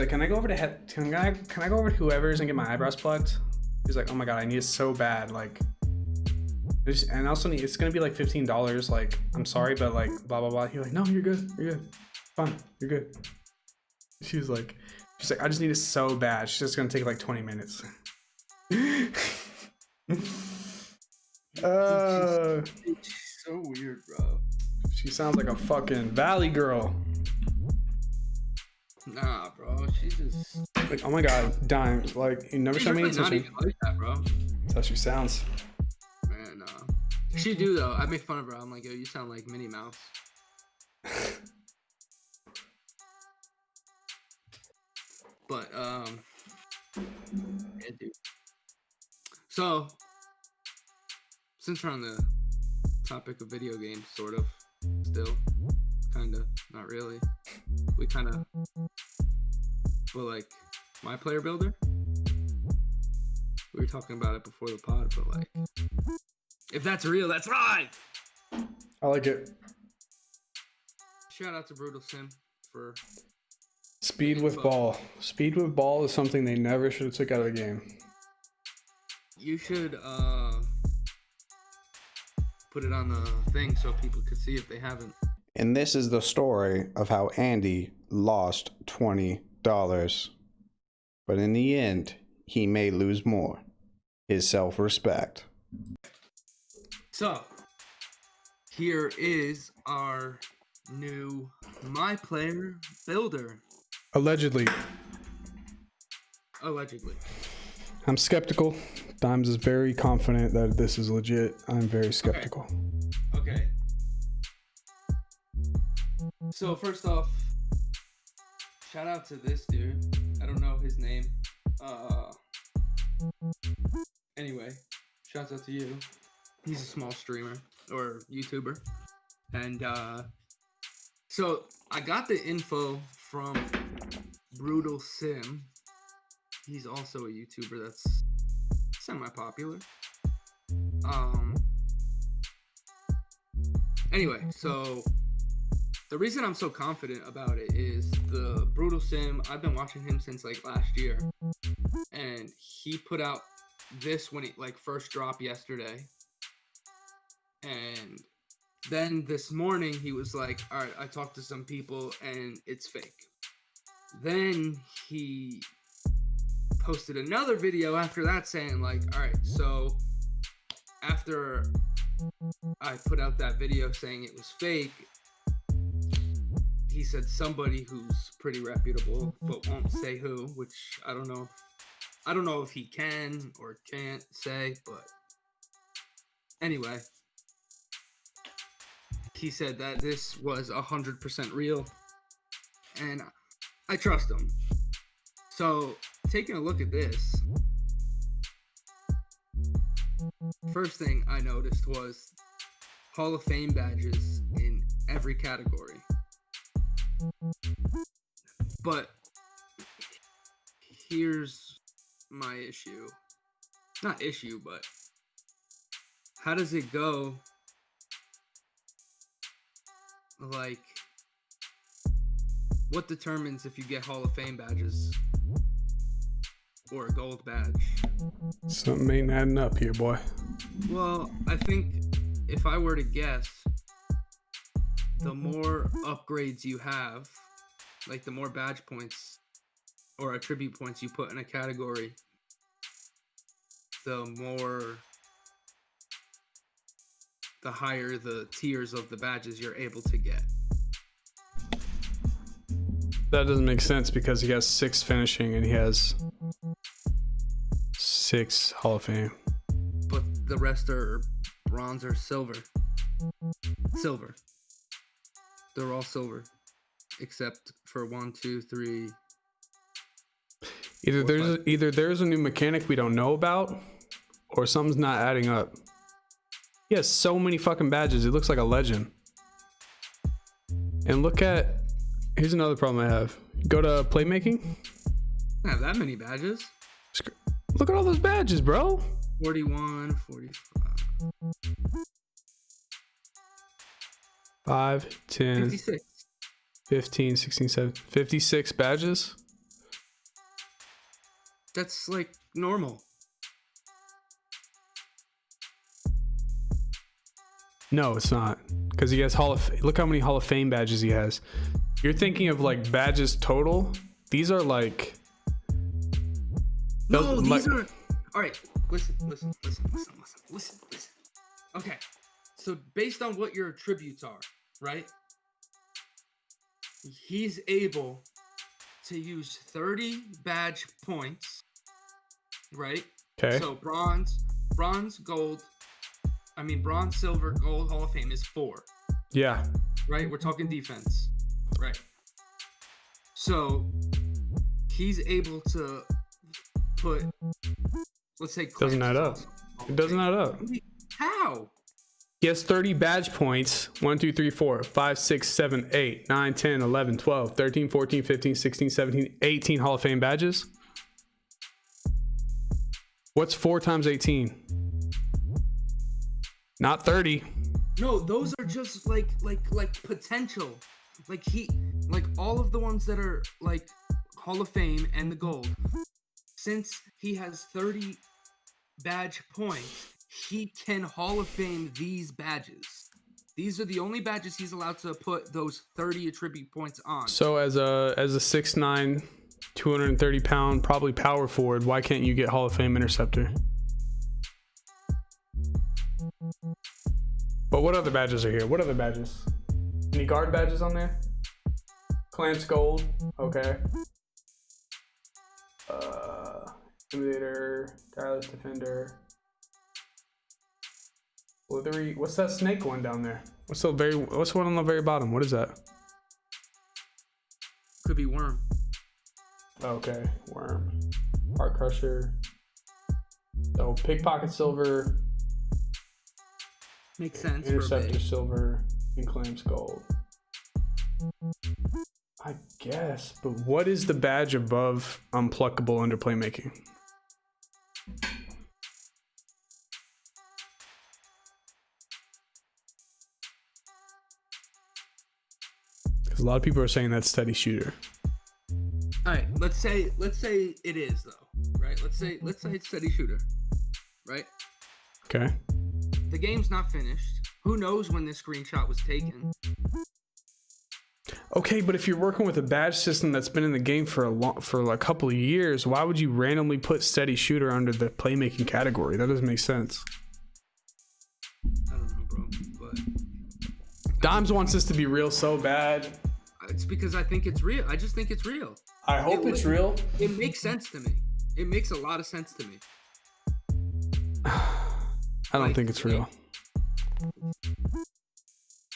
can I go over to can I go over to whoever's and get my eyebrows plugged? He's like, oh my god, I need it so bad, like. And also it's gonna be like $15. Like, I'm sorry, but like, blah blah blah. You're like, no, you're good, fine, you're good. She's like, I just need it so bad. She's just gonna take like 20 minutes. She's so weird, bro. She sounds like a fucking valley girl. Nah, bro. She's just like, oh my god, Dime. Like, you never show me really not attention. even like that, bro. That's how she sounds. Man, she do though. I make fun of her. I'm like, yo, you sound like Minnie Mouse. But yeah, dude. So, since we're on the topic of video games, sort of, still, kind of, not really. We kind of, well, like, my player builder. We were talking about it before the pod, but like, if that's real, that's live. I like it. Shout out to Brutal Sim for Speed with ball. Speed with ball is something they never should have took out of the game. You should put it on the thing so people could see if they haven't. And this is the story of how Andy lost $20. But in the end, he may lose more. His self-respect. So, here is our new My Player Builder. Allegedly. I'm skeptical. DimeZ is very confident that this is legit. I'm very skeptical. Okay. So first off, shout out to this dude. I don't his name. Anyway, shouts out to you. He's a small streamer or YouTuber. And so I got the info from Brutal Sim. He's also a YouTuber that's semi-popular. Anyway, so the reason I'm so confident about it is the Brutal Sim, I've been watching him since like last year. And he put out this when it like first dropped yesterday. And then this morning he was like, all right, I talked to some people and it's fake. Then he posted another video after that saying like, all right, so after I put out that video saying it was fake, he said somebody who's pretty reputable but won't say who, which I don't know if he can or can't say, but anyway, he said that this was 100% real, and I trust him. So, taking a look at this, first thing I noticed was Hall of Fame badges in every category. But here's my issue. Not issue, but how does it go? Like, what determines if you get Hall of Fame badges or a gold badge? Something ain't adding up here, boy. Well, I think if I were to guess, the more upgrades you have, like the more badge points or attribute points you put in a category, the higher the tiers of the badges you're able to get. That doesn't make sense because he has 6 finishing and he has 6 Hall of Fame. But the rest are bronze or silver. Silver. They're all silver. Except for 1, 2, 3. Either there's a new mechanic we don't know about, or something's not adding up. He has so many fucking badges. It looks like a legend. And here's another problem I have. Go to playmaking. I don't have that many badges. Look at all those badges, bro. 41, 45. 5, 10, 56. 15, 16, 17, 56 badges. That's like normal. No, it's not. Because he has look how many Hall of Fame badges he has. You're thinking of like badges total. These are like. No, these are. All right, listen. Okay, so based on what your attributes are, right? He's able to use 30 badge points, right? Okay. So bronze, silver, gold, Hall of Fame is 4. Yeah. Right? We're talking defense. Right. So he's able to put, let's say, doesn't add up. It doesn't add up. How? He has 30 badge points. 1, 2, 3, 4, 5, 6, 7, 8, 9, 10, 11, 12, 13, 14, 15, 16, 17, 18 Hall of Fame badges. What's 4 times 18? Not 30. No, those are just like potential. Like all of the ones that are like Hall of Fame and the gold. Since he has 30 badge points, he can Hall of Fame these badges. These are the only badges he's allowed to put those 30 attribute points on. So as a 6'9", 230 pound, probably power forward, why can't you get Hall of Fame interceptor? But what other badges are here? What other badges? Any guard badges on there? Clamps gold. Okay. Intimidator, tireless defender. Slithery. What's that snake one down there? What's the one on the very bottom? What is that? Could be worm. Okay, worm. Heart crusher. So pickpocket silver. Makes sense. Interceptor silver and claims gold. I guess, but what is the badge above unpluckable under playmaking? Because a lot of people are saying that's steady shooter. All right, let's say it is though, right? Let's say it's steady shooter, right? Okay. The game's not finished. Who knows when this screenshot was taken? Okay, but if you're working with a badge system that's been in the game for a couple of years, why would you randomly put steady shooter under the playmaking category? That doesn't make sense. I don't know, bro, but Dimes wants this to be real so bad. it's because I think it's real. I just think it's real. I hope it's real. It makes sense to me. It makes a lot of sense to me. I don't think it's real.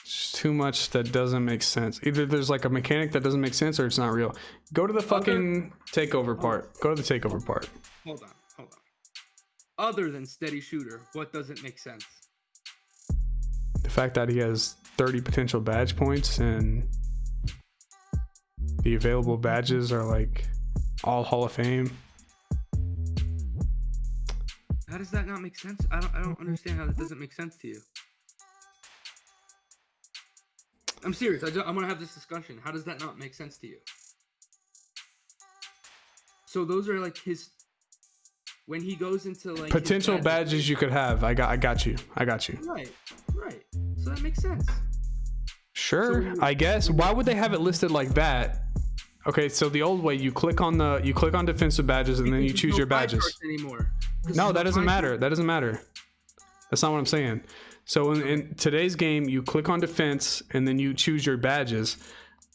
It's too much that doesn't make sense. Either there's like a mechanic that doesn't make sense or it's not real. Go to the fucking takeover part. Go to the takeover part. Hold on. Other than steady shooter, what doesn't make sense? The fact that he has 30 potential badge points and the available badges are like all Hall of Fame. How does that not make sense? I don't understand how that doesn't make sense to you. I'm serious. I want to have this discussion. How does that not make sense to you? So those are like his, when he goes into like Potential badges you could have. I got you. Right. So that makes sense. Sure, I guess. Why would they have it listed like that? Okay, so the old way, you click on defensive badges and then you choose your badges. Anymore. No, that doesn't matter. That doesn't matter. That's not what I'm saying. So in today's game, you click on defense and then you choose your badges.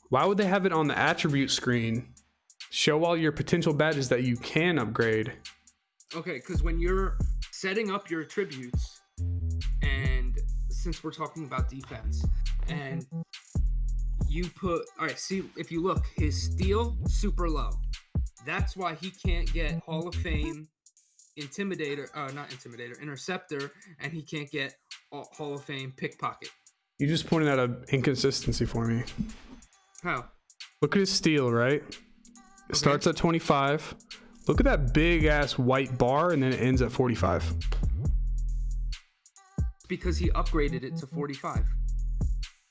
Why would they have it on the attribute screen? Show all your potential badges that you can upgrade. Okay, because when you're setting up your attributes, and since we're talking about defense, and you put, all right, see, if you look, his steal, super low. That's why he can't get Hall of Fame interceptor, and he can't get Hall of Fame pickpocket. You just pointed out an inconsistency for me. How? Look at his steal, right? It starts at 25. Look at that big ass white bar, and then it ends at 45. Because he upgraded it to 45.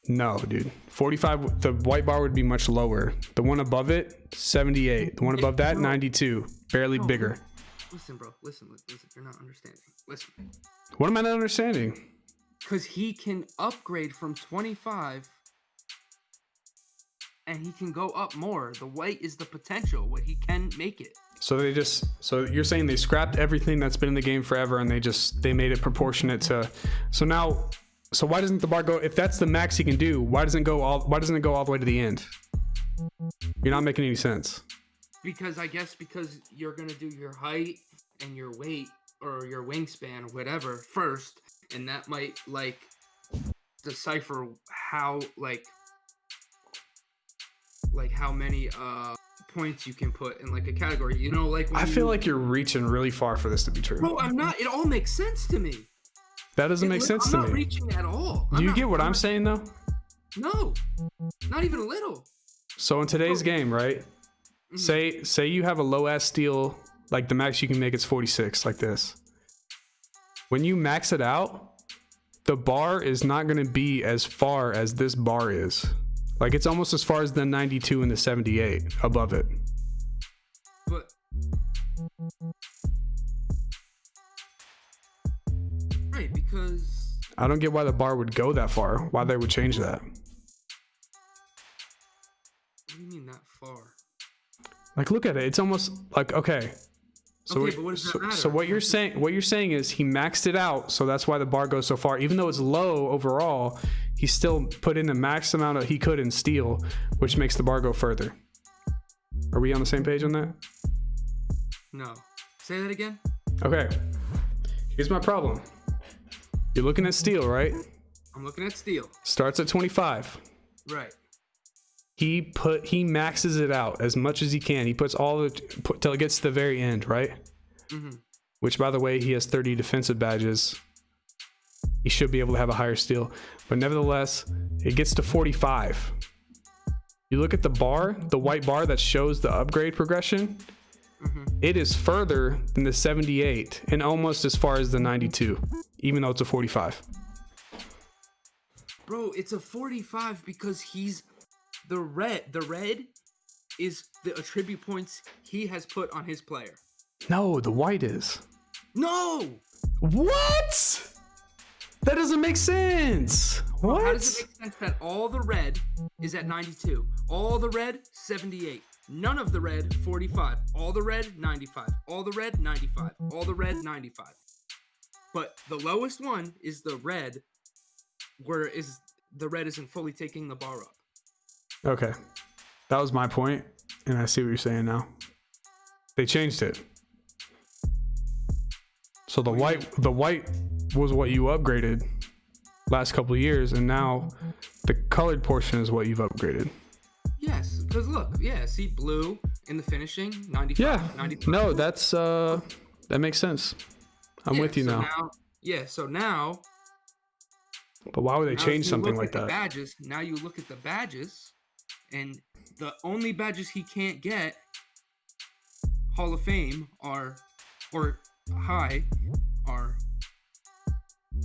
No, dude. 45, the white bar would be much lower. The one above it, 78. The one above that, 92. Barely bigger. Listen, bro. Listen. You're not understanding. Listen. What am I not understanding? Because he can upgrade from 25 and he can go up more. The white is the potential, what he can make it. So you're saying they scrapped everything that's been in the game forever and they made it proportionate to, so why doesn't the bar go, if that's the max he can do, why doesn't it go all the way to the end? You're not making any sense. Because you're going to do your height and your weight or your wingspan, whatever, first, and that might like decipher how how many points you can put in like a category, you know, like I feel like you're reaching really far for this to be true. No, I'm not. It all makes sense to me. That doesn't make sense to me. I'm not reaching at all. Do you get what I'm saying though? No, not even a little. So in today's game, right? Mm-hmm. Say you have a low ass steal, like the max you can make is 46, like this. When you max it out, the bar is not going to be as far as this bar is. Like it's almost as far as the 92 and the 78 above it. But right, because I don't get why the bar would go that far. Why they would change that. What do you mean that far? Like look at it. It's almost like okay. So okay, but what does that matter? So what you're saying is he maxed it out, so that's why the bar goes so far. Even though it's low overall, he still put in the max amount of he could in steal, which makes the bar go further. Are we on the same page on that? No. Say that again? Okay. Here's my problem. You're looking at steal, right? I'm looking at steal. Starts at 25. Right. he maxes it out as much as he can. He puts till it gets to the very end, right? Mm-hmm. Which, by the way, he has 30 defensive badges. He should be able to have a higher steal, but nevertheless, it gets to 45. You look at the bar, the white bar that shows the upgrade progression. Mm-hmm. It is further than the 78 and almost as far as the 92, even though it's a 45. Bro, it's a 45 because he's the red. The red is the attribute points he has put on his player. No, the white is. No! What? That doesn't make sense. Bro, What? how does it make sense that all the red is at 92? All the red, 78. None of the red, 45. All the red, 95. All the red, 95. All the red, 95. But the lowest one is the red, where is the red isn't fully taking the bar up. Okay. That was my point, and I see what you're saying now. They changed it. So the white was what you upgraded last couple of years, and now the colored portion is what you've upgraded. Yes, because look, yeah, see blue in the finishing, 95. Yeah. 95. No, that's that makes sense. I'm with you now. So now. But why would they change something like that? Badges. Now you look at the badges, and the only badges he can't get Hall of Fame or high are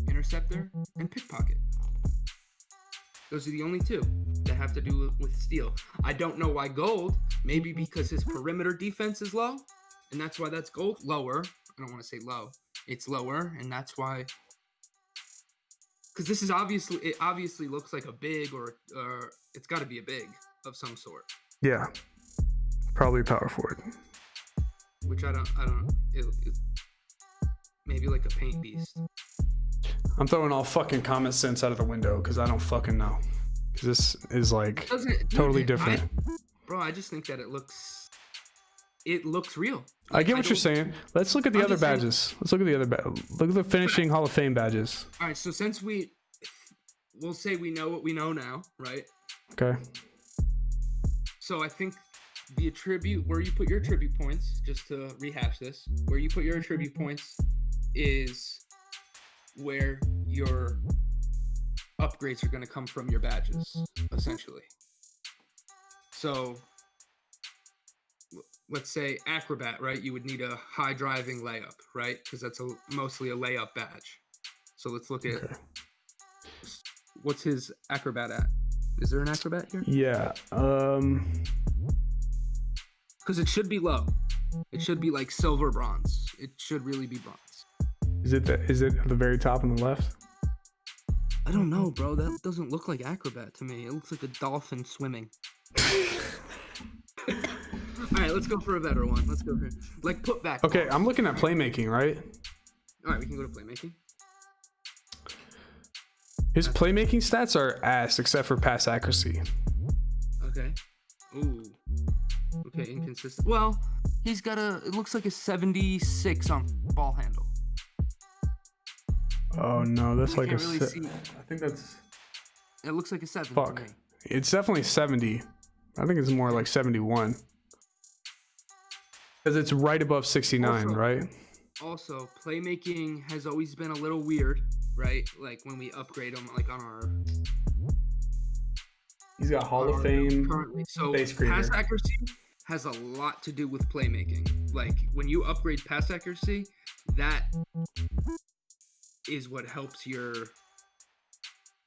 interceptor and pickpocket. Those are the only two that have to do with steal. I don't know why gold. Maybe because his perimeter defense is low, and that's why that's gold. Lower. I don't want to say low. It's lower, and that's why. Because this is it obviously looks like a big, or it's got to be a big of some sort. Yeah, probably power forward. Which I don't. It maybe like a paint beast. I'm throwing all fucking common sense out of the window because I don't fucking know. Because this is like totally different. I just think that it looks real. I get what you're saying. Let's look at the other badges. Let's look at the other look at the finishing Hall of Fame badges. All right, so since we'll say we know what we know now, right? Okay. So I think the attribute, where you put your attribute points, just to rehash this, where you put your attribute points is where your upgrades are going to come from your badges, essentially. So let's say acrobat, right? You would need a high driving layup, right? Because that's mostly a layup badge. So let's look at what's his acrobat at. Is there an acrobat here? Yeah. Because it should be low. It should be like silver bronze. It should really be bronze. Is it at the very top on the left? I don't know, bro. That doesn't look like acrobat to me. It looks like a dolphin swimming. All right, let's go for a better one. Let's go for like putback. Okay, I'm looking at playmaking, right? All right, we can go to playmaking. His playmaking stats are ass except for pass accuracy. Okay. Ooh. Okay, inconsistent. Well, he's got it looks like a 76 on ball handle. Oh no, that's like can't really see. I think that's. It looks like a 7. Fuck. To me. It's definitely 70. I think it's more like 71. Because it's right above 69, also, right? Also, playmaking has always been a little weird, right? Like when we upgrade them, like on our. He's got Hall of Fame. Currently. So base creator. Pass accuracy has a lot to do with playmaking. Like when you upgrade pass accuracy, that is what helps your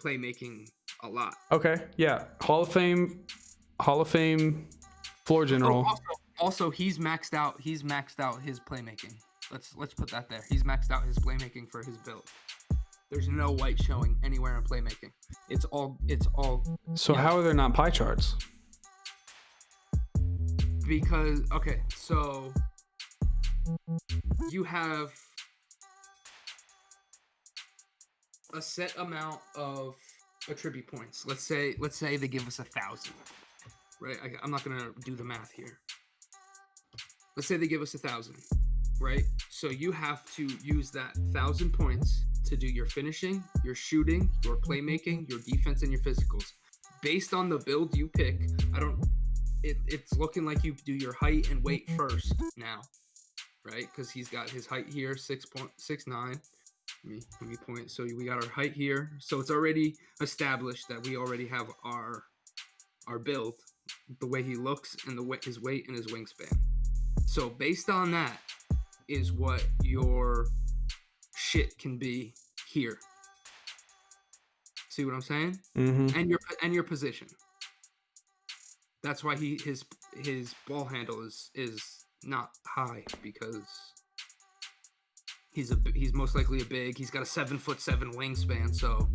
playmaking a lot. Okay, yeah. Hall of Fame floor general. Also, he's maxed out his playmaking. Let's put that there. He's maxed out his playmaking for his build. There's no white showing anywhere in playmaking. It's all. So how are there not pie charts? Because so you have a set amount of attribute points. Let's say they give us 1,000, right? I'm not gonna do the math here. Let's say they give us 1,000, right? So you have to use that 1,000 points to do your finishing, your shooting, your playmaking, your defense, and your physicals. based on the build you pick, it's looking like you do your height and weight first now, right? Because he's got his height here, 6.69. Let me point. So we got our height here. So it's already established that we already have our build, the way he looks and his weight and his wingspan. So based on that is what your shit can be here. See what I'm saying? Mm-hmm. And your position. That's why his ball handle is not high, because he's most likely a big. He's got a 7'7" wingspan, so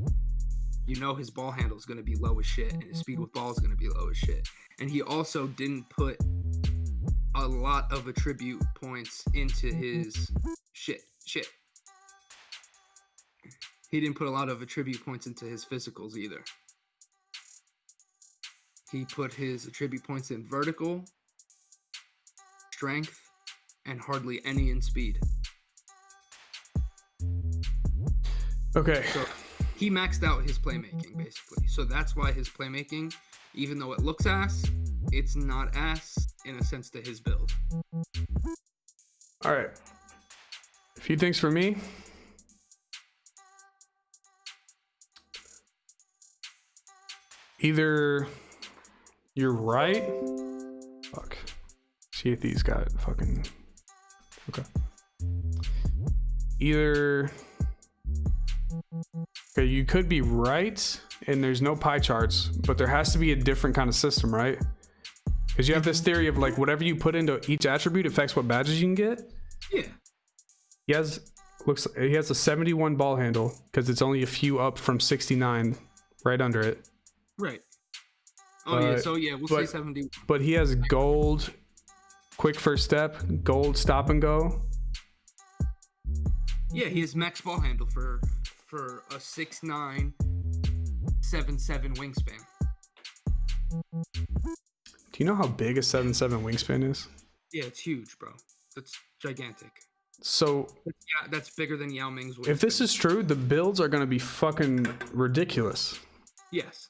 you know his ball handle is going to be low as shit, and his speed with ball is going to be low as shit. And he also didn't put a lot of attribute points into his shit. He didn't put a lot of attribute points into his physicals either. He put his attribute points in vertical, strength, and hardly any in speed. Okay. So he maxed out his playmaking, basically. So that's why his playmaking, even though it looks ass, it's not ass in a sense to his build. All right. A few things for me. Either you're right. Fuck. See if these got fucking. Okay. Either. Okay, you could be right, and there's no pie charts, but there has to be a different kind of system, right? Because you have this theory of like whatever you put into each attribute affects what badges you can get. Yeah. He has a 71 ball handle because it's only a few up from 69, right under it. Right. Oh yeah. So yeah, we'll say 70. But he has gold, quick first step, gold stop and go. Yeah, he has max ball handle for a 6'9", 7'7" wingspan. Do you know how big a 7'7" wingspan is? Yeah, it's huge, bro. That's gigantic. So yeah, that's bigger than Yao Ming's wingspan. If this is true, the builds are going to be fucking ridiculous. Yes.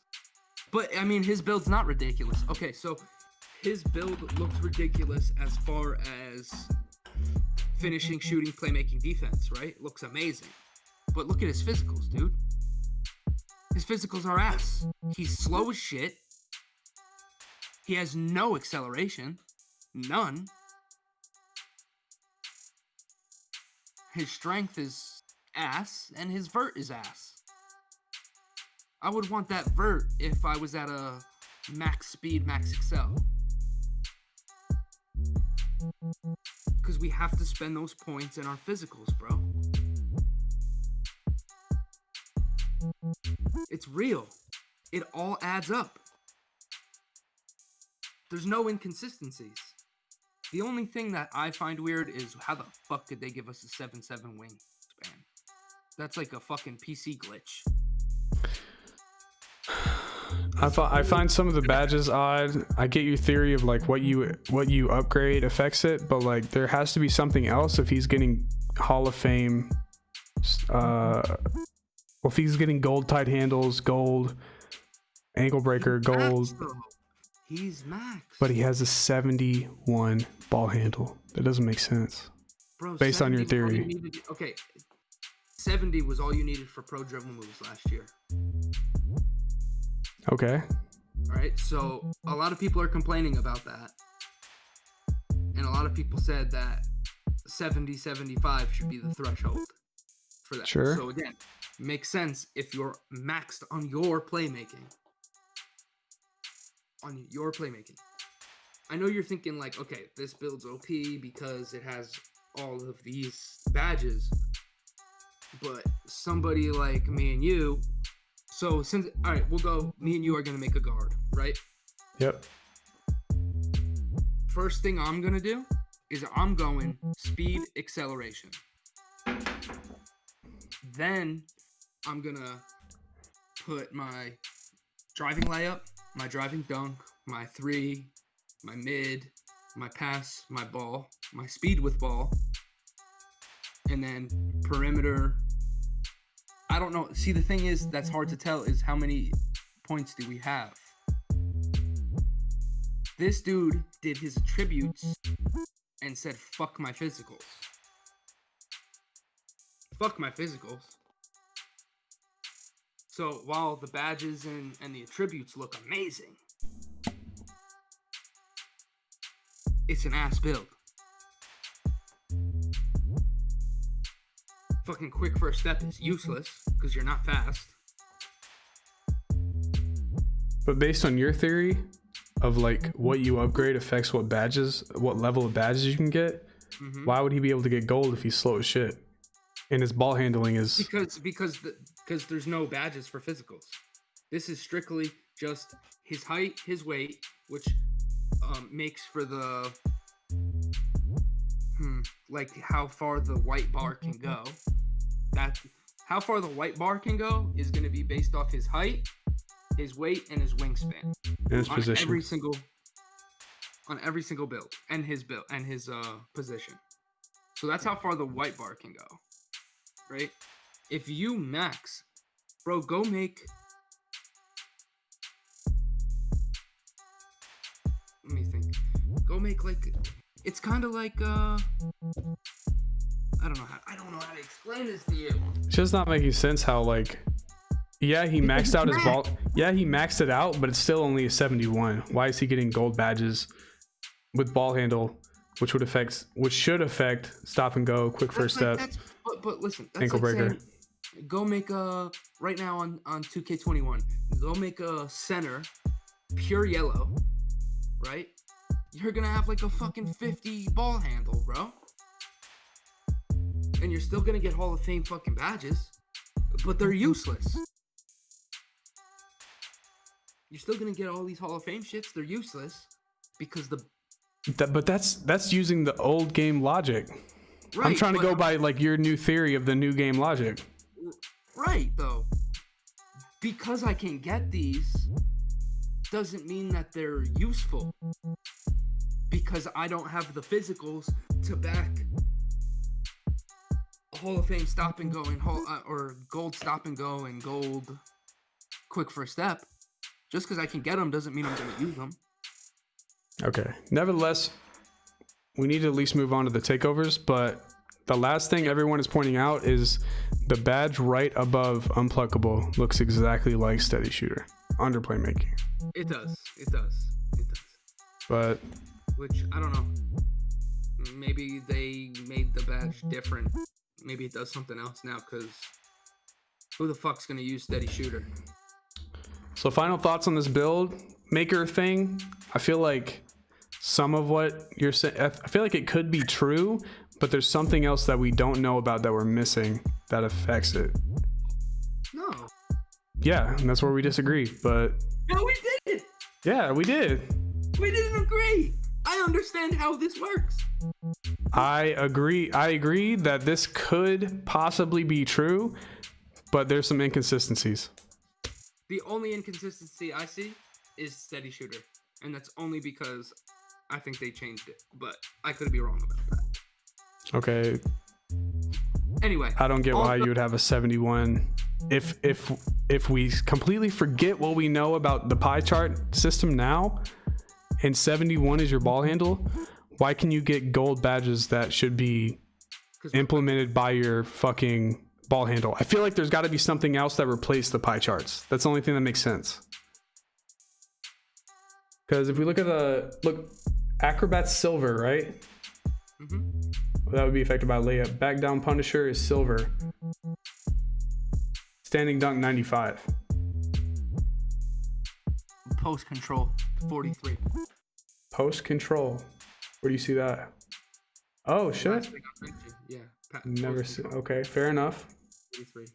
But, I mean, his build's not ridiculous. Okay, so his build looks ridiculous as far as finishing, shooting, playmaking, defense, right? Looks amazing. But look at his physicals, dude. His physicals are ass. He's slow as shit. He has no acceleration. None. His strength is ass, and his vert is ass. I would want that vert if I was at a max speed, max excel. Because we have to spend those points in our physicals, bro. It's real. It all adds up. There's no inconsistencies. The only thing that I find weird is how the fuck did they give us a 7'7" wingspan? That's like a fucking PC glitch. I find some of the badges odd. I get your theory of like what you upgrade affects it, but like there has to be something else if he's getting Hall of Fame. If he's getting gold tight handles, gold ankle breaker, gold. He's max. But he has a 71 ball handle. That doesn't make sense. Bro, based on your theory. Okay, 70 was all you needed for pro dribble moves last year. Okay. All right, so a lot of people are complaining about that. And a lot of people said that 70, 75 should be the threshold for that. Sure. So again, makes sense if you're maxed on your playmaking. I know you're thinking like, okay, this build's OP because it has all of these badges. But somebody like me and you, so since, all right, we'll go, me and you are going to make a guard, right? Yep. First thing I'm going to do is I'm going speed acceleration. Then I'm going to put my driving layup, my driving dunk, my three, my mid, my pass, my ball, my speed with ball, and then perimeter. I don't know. See, the thing is that's hard to tell is how many points do we have? This dude did his attributes and said, fuck my physicals. Fuck my physicals. So while the badges and the attributes look amazing, it's an ass build. Fucking quick first step is useless because you're not fast. But based on your theory of like what you upgrade affects what level of badges you can get, why would he be able to get gold if he's slow as shit? And his ball handling is because there's no badges for physicals. This is strictly just his height, his weight, which makes for the like how far the white bar can go. That how far the white bar can go is going to be based off his height, his weight, and his wingspan. in his position. On every single build and his position. So that's how far the white bar can go. Right? If you max, bro, go make. Let me think. Go make like. It's kind of like I don't know how to explain this to you. It's just not making sense how like. Yeah, he maxed out his ball. Yeah, he maxed it out, but it's still only a 71. Why is he getting gold badges with ball handle, which should affect stop and go, quick first step, but listen, that's ankle like breaker. Saying, go make a right now on 2K21. Go make a center pure yellow, right? You're gonna have like a fucking 50 ball handle, bro, and you're still gonna get Hall of Fame fucking badges, but they're useless. You're still gonna get all these Hall of Fame shits. They're useless because But that's using the old game logic. Right, I'm trying to go by like your new theory of the new game logic. Right, though. Because I can get these doesn't mean that they're useful. Because I don't have the physicals to back Hall of Fame stop and go and or gold stop and go and gold quick first step. Just because I can get them doesn't mean I'm going to use them. Okay. Nevertheless, we need to at least move on to the takeovers. But the last thing everyone is pointing out is the badge right above Unpluckable looks exactly like Steady Shooter under playmaking. It does. But which I don't know. Maybe they made the badge different. Maybe it does something else now because who the fuck's going to use Steady Shooter? So final thoughts on this build. Maker thing, I feel like some of what you're saying, I feel like it could be true, but there's something else that we don't know about that we're missing that affects it. No. Yeah, and that's where we disagree, but... No, we did! Yeah, we did. We didn't agree. I understand how this works. I agree that this could possibly be true, but there's some inconsistencies. The only inconsistency I see is Steady Shooter, and that's only because I think they changed it, but I could be wrong about that. Okay. Anyway, I don't get why you would have a 71 if we completely forget what we know about the pie chart system now, and 71 is your ball handle. Why can you get gold badges that should be implemented by your fucking ball handle? I feel like there's got to be something else that replaced the pie charts. That's the only thing that makes sense. Because if we look at Acrobat's silver, right? That would be affected by layup. Back down Punisher is silver. Standing dunk 95. Post control 43. Post control. Where do you see that? Oh shit. Yeah. Never see. Okay, fair enough. 43.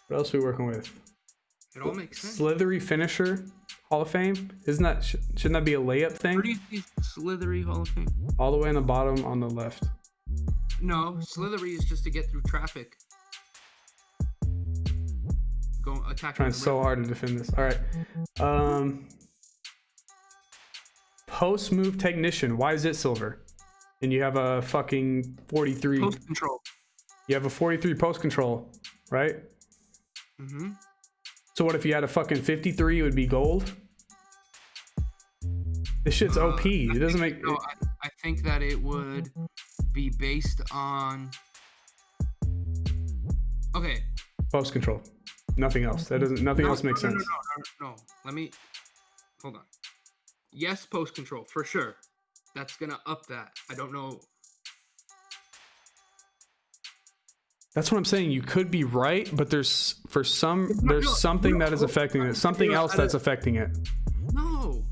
What else are we working with? It all makes sense. Slithery finisher, Hall of Fame. Shouldn't that be a layup thing? Where do you see Slithery Hall of Fame? All the way on the bottom on the left. No, Slithery is just to get through traffic. Go attack. Trying so hard to defend this. All right. Post move technician. Why is it silver? And you have a fucking 43 post control. You have a 43 post control, right? So what if you had a fucking 53? It would be gold. This shit's OP. It doesn't make. No, I think that it would be based on. Okay. Post control. Nothing else. That doesn't. Nothing else makes sense. No. Let me. Hold on. Yes, post control for sure. That's gonna up that. I don't know. That's what I'm saying. You could be right, but there's something that is affecting it. Something else that's affecting it. No.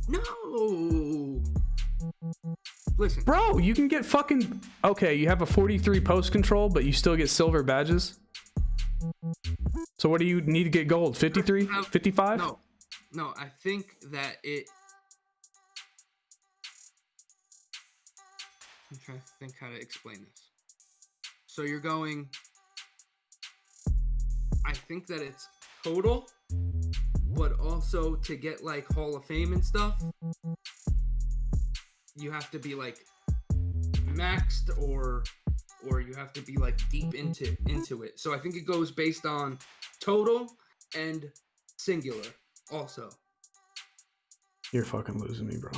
Listen, Bro, you can get fucking. Okay, you have a 43 post control, but you still get silver badges. So what do you need to get gold? 53? 55? No. I think that it. I'm trying to think how to explain this. So you're going. I think that it's total, but also to get like Hall of Fame and stuff, you have to be like maxed or you have to be like deep into it. So I think it goes based on total and singular also. You're fucking losing me, bro.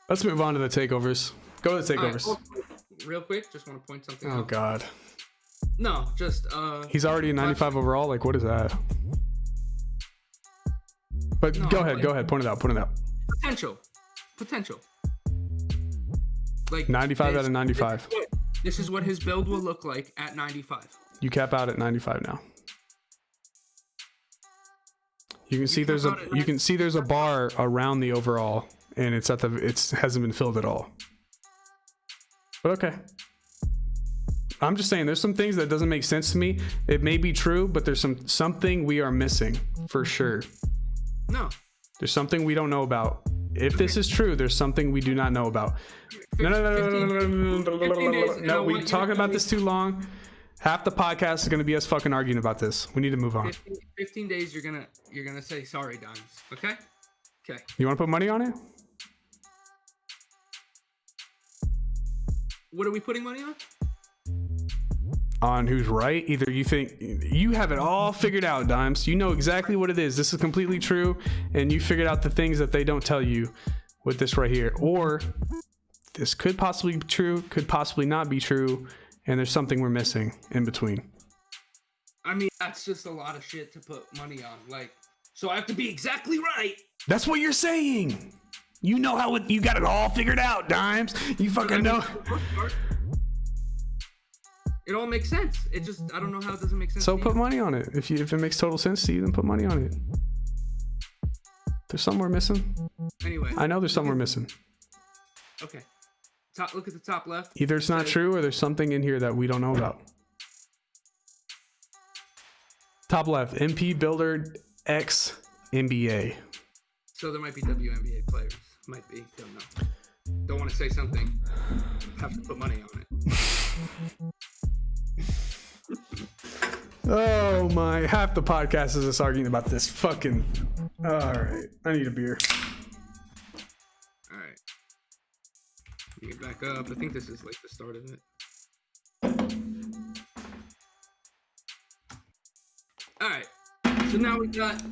Let's move on to the takeovers. Go to the takeovers. Right, real quick, just want to point something out. Oh god. No, just he's already a 95 overall. Like, what is that? But no, go ahead. Point it out. Potential. Like 95 out of 95. This is what his build will look like at 95. You cap out at 95 now. You can see there's a bar around the overall, and it hasn't been filled at all. But okay. I'm just saying, there's some things that doesn't make sense to me. It may be true, but there's something we are missing for sure. No. There's something we don't know about. If this is true, there's something we do not know about. No, we're talking about this too long. Half the podcast is going to be us fucking arguing about this. We need to move on. 15 days, you're gonna say sorry, DimeZ. Okay. You want to put money on it? What are we putting money on? On who's right. Either you think you have it all figured out, DimeZ. You know exactly what it is. This is completely true, and you figured out the things that they don't tell you with this right here. Or this could possibly be true, could possibly not be true, and there's something we're missing in between. I mean, that's just a lot of shit to put money on. Like, so I have to be exactly right. That's what you're saying. You know how you got it all figured out, DimeZ. You fucking know. It all makes sense. It just, I don't know how it doesn't make sense. So put money on it. If it makes total sense to you, then put money on it. There's something we're missing. Anyway. I know there's something we're missing. Okay. Look at the top left. Either it's not true or there's something in here that we don't know about. Top left, MP Builder X NBA. So there might be WNBA players. Might be. Don't know. Don't want to say something. Have to put money on it. Oh my, half the podcast is us arguing about this fucking. Alright, I need a beer. Alright. You get back up. I think this is like the start of it. Alright. So now we got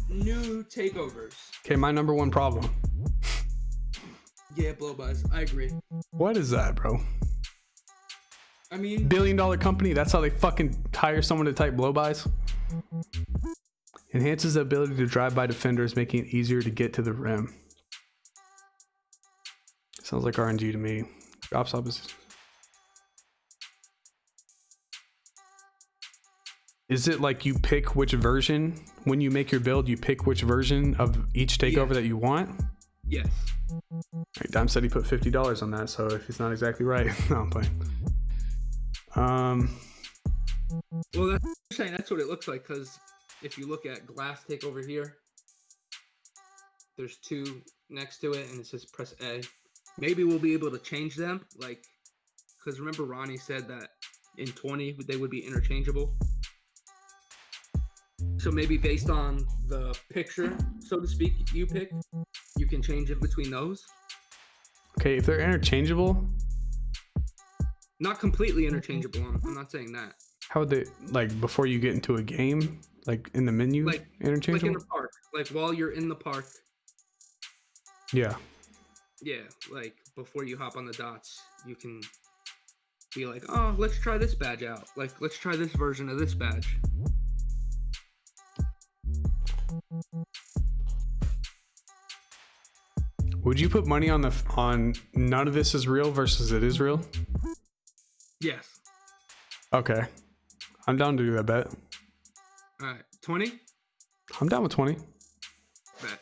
new takeovers. Okay, my number one problem. Yeah, blow-bys. I agree. What is that, bro? I mean, $1 billion company, that's how they fucking hire someone to type blow-bys? Enhances the ability to drive by defenders, making it easier to get to the rim. Sounds like RNG to me. Drops opposite. Is it like you pick which version? When you make your build, you pick which version of each takeover that you want? Yes. Right, Dime said he put $50 on that, so if he's not exactly right, no, I'm playing. Well, that's what it looks like, because if you look at glass takeover here, there's two next to it, and it says press A. Maybe we'll be able to change them, like, because remember Ronnie said that in 20 they would be interchangeable. So maybe based on the picture, so to speak, you pick, you can change it between those. Okay, if they're interchangeable. Not completely interchangeable, I'm not saying that. How would they, like, before you get into a game, like in the menu, like interchangeable? Like in the park, like while you're in the park. Yeah. Yeah, like before you hop on the dots, you can be like, oh, let's try this badge out. Like, let's try this version of this badge. Would you put money on none of this is real versus it is real? Yes. Okay. I'm down to do that bet. All right, 20? I'm down with 20. Bet.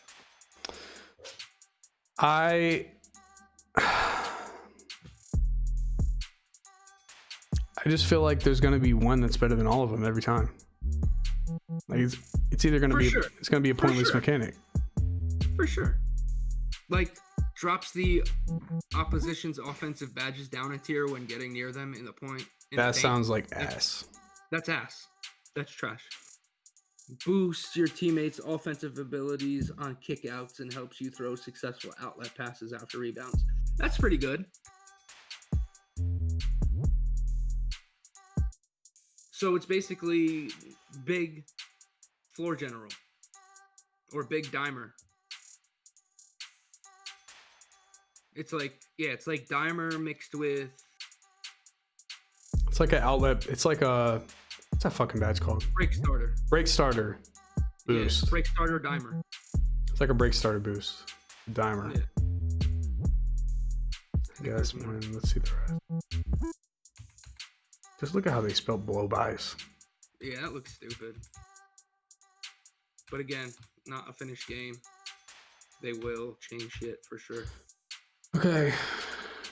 I just feel like there's going to be one that's better than all of them every time. Like it's either going to be sure. it's going to be a pointless sure. mechanic. For sure. Like, drops the opposition's offensive badges down a tier when getting near them in the point. That sounds like ass. That's ass. That's trash. Boosts your teammates' offensive abilities on kickouts and helps you throw successful outlet passes after rebounds. That's pretty good. So it's basically big floor general or big dimer. It's like dimer mixed with. It's like an outlet. It's like what's that fucking badge called? Break starter. Break starter boost. Yeah, break starter dimer. It's like a break starter boost. Dimer. Yeah. I guess, man. Let's see the rest. Just look at how they spelled blow bys. Yeah, that looks stupid. But again, not a finished game. They will change shit for sure. Okay.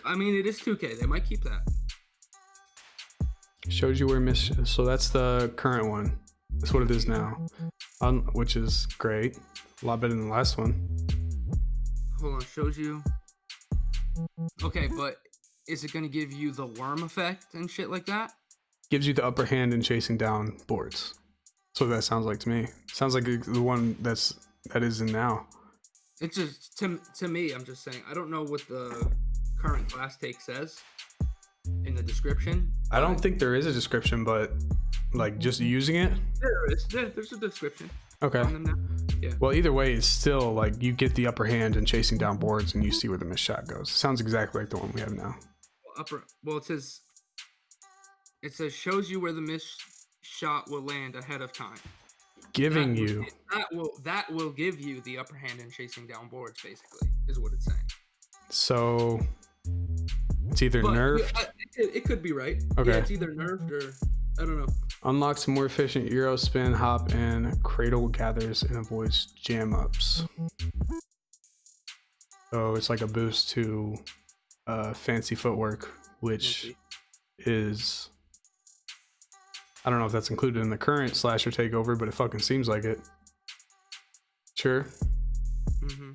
I mean, it is 2K. They might keep that. Shows you where so that's the current one. That's what it is now. Which is great. A lot better than the last one. Hold on, shows you. Okay, but is it going to give you the worm effect and shit like that? Gives you the upper hand in chasing down boards. That's what that sounds like to me. Sounds like the one that is in now. It's just to me, I'm just saying, I don't know what the current class take says in the description. I don't think there is a description, but like just using it. There is. There's a description. Okay. On them now. Yeah. Well, either way, it's still like you get the upper hand in chasing down boards, and you see where the missed shot goes. Sounds exactly like the one we have now. Well, it says shows you where the missed shot will land ahead of time. Giving that will give you the upper hand in chasing down boards, basically, is what it's saying. So it's either nerfed. It could be right. Okay. Yeah, it's either nerfed or I don't know. Unlocks more efficient Euro spin, hop, and cradle gathers and avoids jam ups. So it's like a boost to fancy footwork, which is, I don't know if that's included in the current slasher takeover, but it fucking seems like it. Sure. Mm-hmm.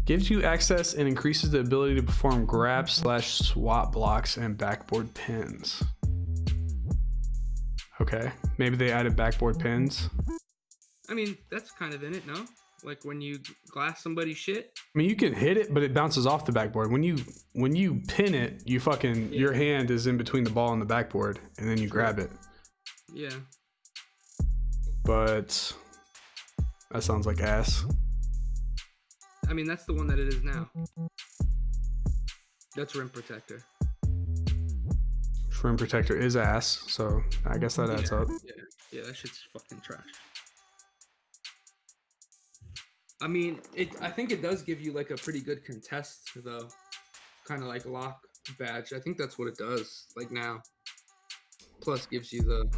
Gives you access and increases the ability to perform grab / swap blocks and backboard pins. Okay, maybe they added backboard pins. I mean, that's kind of in it, no? Like when you glass somebody's shit. I mean, you can hit it, but it bounces off the backboard. When you pin it, you fucking your hand is in between the ball and the backboard, and then you grab it. Yeah. But that sounds like ass. I mean, that's the one that it is now. That's Rim Protector. Rim Protector is ass, so I guess that adds up. Yeah, that shit's fucking trash. I mean, I think it does give you like a pretty good contest though, kind of like lock badge. I think that's what it does like now. Plus gives you the.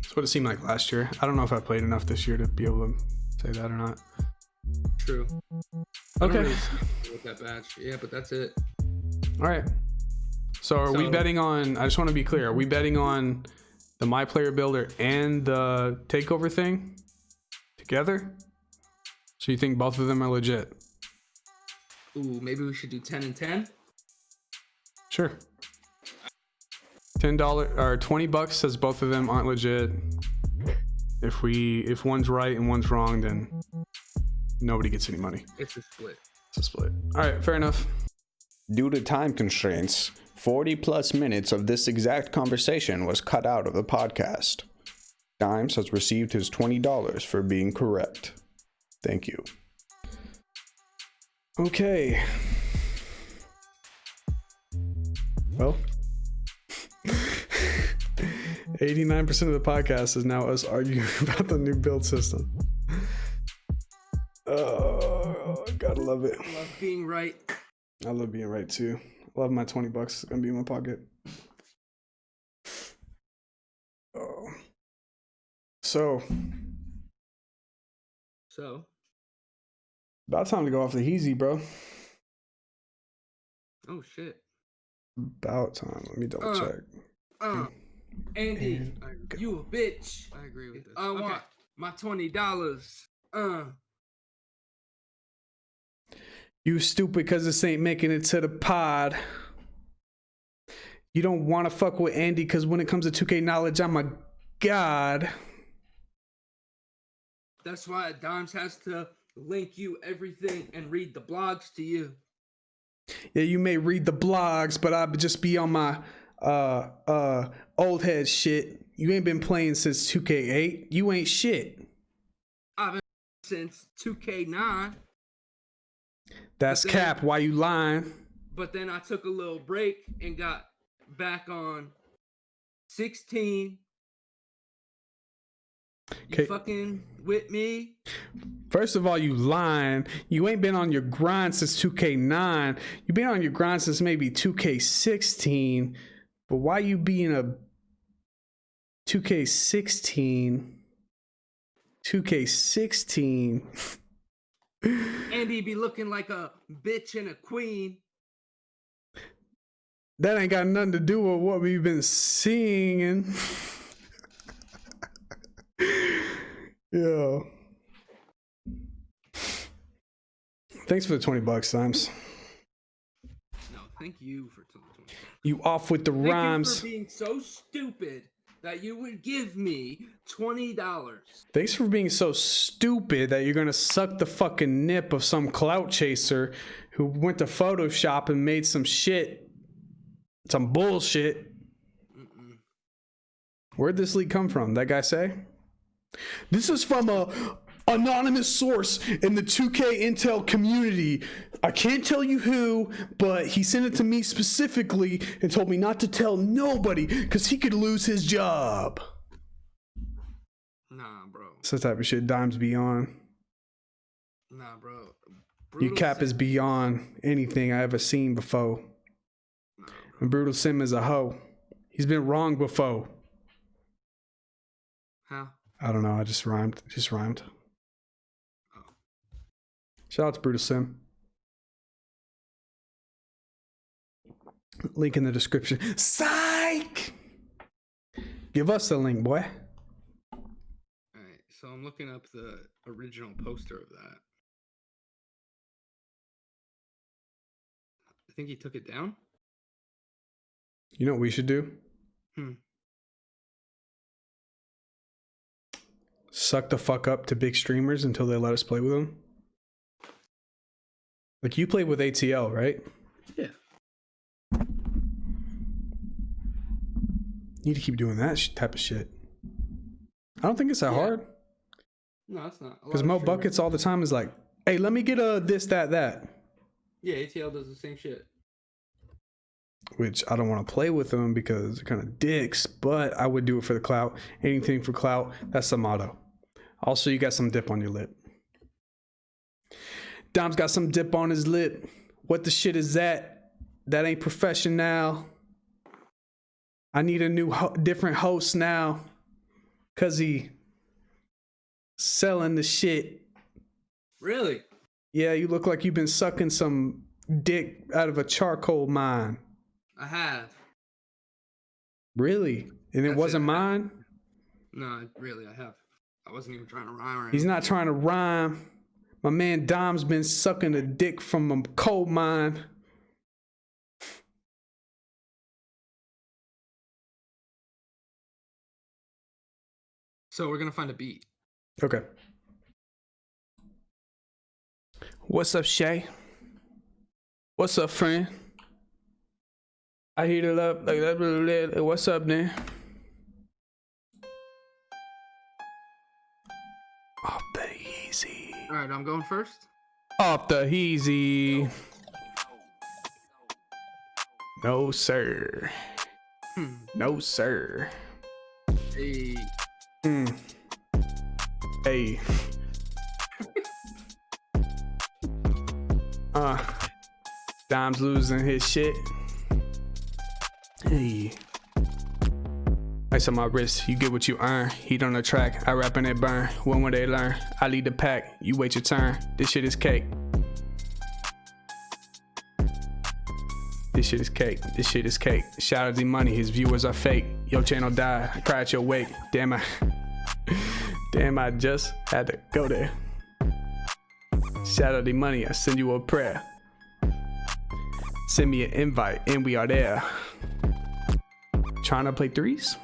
That's what it seemed like last year. I don't know if I played enough this year to be able to say that or not. True. Okay. Really with that badge, yeah, but that's it. All right. So are we betting on? I just want to be clear. Are we betting on the My Player Builder and the takeover thing together? So you think both of them are legit? Ooh, maybe we should do 10 and 10. Sure. $10 or $20 says both of them aren't legit. If one's right and one's wrong, then nobody gets any money. It's a split. It's a split. All right, fair enough. Due to time constraints, 40 plus minutes of this exact conversation was cut out of the podcast. DimeZ has received his $20 for being correct. Thank you. Okay. Well, 89% of the podcast is now us arguing about the new build system. Oh, gotta love it. I love being right. I love being right too. I love my $20. It's gonna be in my pocket. Oh. So, about time to go off the Heezy, bro. Oh shit. About time. Let me double check. Andy, And you a bitch. I agree with this. I want my $20. You stupid because this ain't making it to the pod. You don't want to fuck with Andy because when it comes to 2K knowledge, I'm a god. That's why Dimes has to link you everything and read the blogs to you. Yeah, you may read the blogs, but I'll just be on my old head shit. You ain't been playing since 2K8. You ain't shit. I've been since 2K9. That's cap. Why you lying? But then I took a little break and got back on 16. You fucking with me? First of all, you lying. You ain't been on your grind since 2K9. You been on your grind since maybe 2K16. But why you being a 2K16? 2K16. Andy be looking like a bitch and a queen. That ain't got nothing to do with what we've been seeing. Yo. Thanks for the $20, Dimes. No, thank you for $20. You off with the rhymes. Thank you for being so stupid that you would give me $20. Thanks for being so stupid that you're gonna suck the fucking nip of some clout chaser who went to Photoshop and made some shit. Some bullshit. Where'd this leak come from? That guy say? This is from a anonymous source in the 2K Intel community. I can't tell you who, but he sent it to me specifically and told me not to tell nobody because he could lose his job. Nah, bro. It's the type of shit Dimes be on. Nah, bro. Your cap is beyond anything I ever seen before. Nah, And Brutal Sim is a hoe. He's been wrong before. How? I don't know. I just rhymed. Oh. Shout out to Brutal Sim. Link in the description. Psych! Give us the link, boy. Alright, so I'm looking up the original poster of that. I think he took it down. You know what we should do? Suck the fuck up to big streamers until they let us play with them. Like you played with ATL, right? Yeah. You need to keep doing that type of shit. I don't think it's that hard. No, it's not. Because Mo Buckets all the time is like, hey, let me get a this, that. Yeah, ATL does the same shit. Which I don't want to play with them because they're kind of dicks, but I would do it for the clout. Anything for clout. That's the motto. Also, you got some dip on your lip. Dom's got some dip on his lip. What the shit is that? That ain't professional. I need a new different host now. Cause he selling the shit. Really? Yeah, you look like you've been sucking some dick out of a charcoal mine. I have. Really? And it wasn't mine? No, really, I have. I wasn't even trying to rhyme or anything. He's not trying to rhyme. My man Dom's been sucking a dick from a coal mine. So we're gonna find a beat. Okay. What's up, Shay? What's up, friend? I heat it up like that. What's up, then? Off the easy. All right, I'm going first. Off the Heezy. No, sir. No, sir. Hey. Hey. Dime's losing his shit. Hey. Ice on my wrist, you get what you earn. Heat on the track, I rap and it burn. When will they learn? I lead the pack, you wait your turn. This shit is cake. This shit is cake. This shit is cake. Shout out to money, his viewers are fake. Your channel died, I cry at your wake. Damn, I just had to go there. Shout out to money, I send you a prayer. Send me an invite, and we are there. Trying to play threes?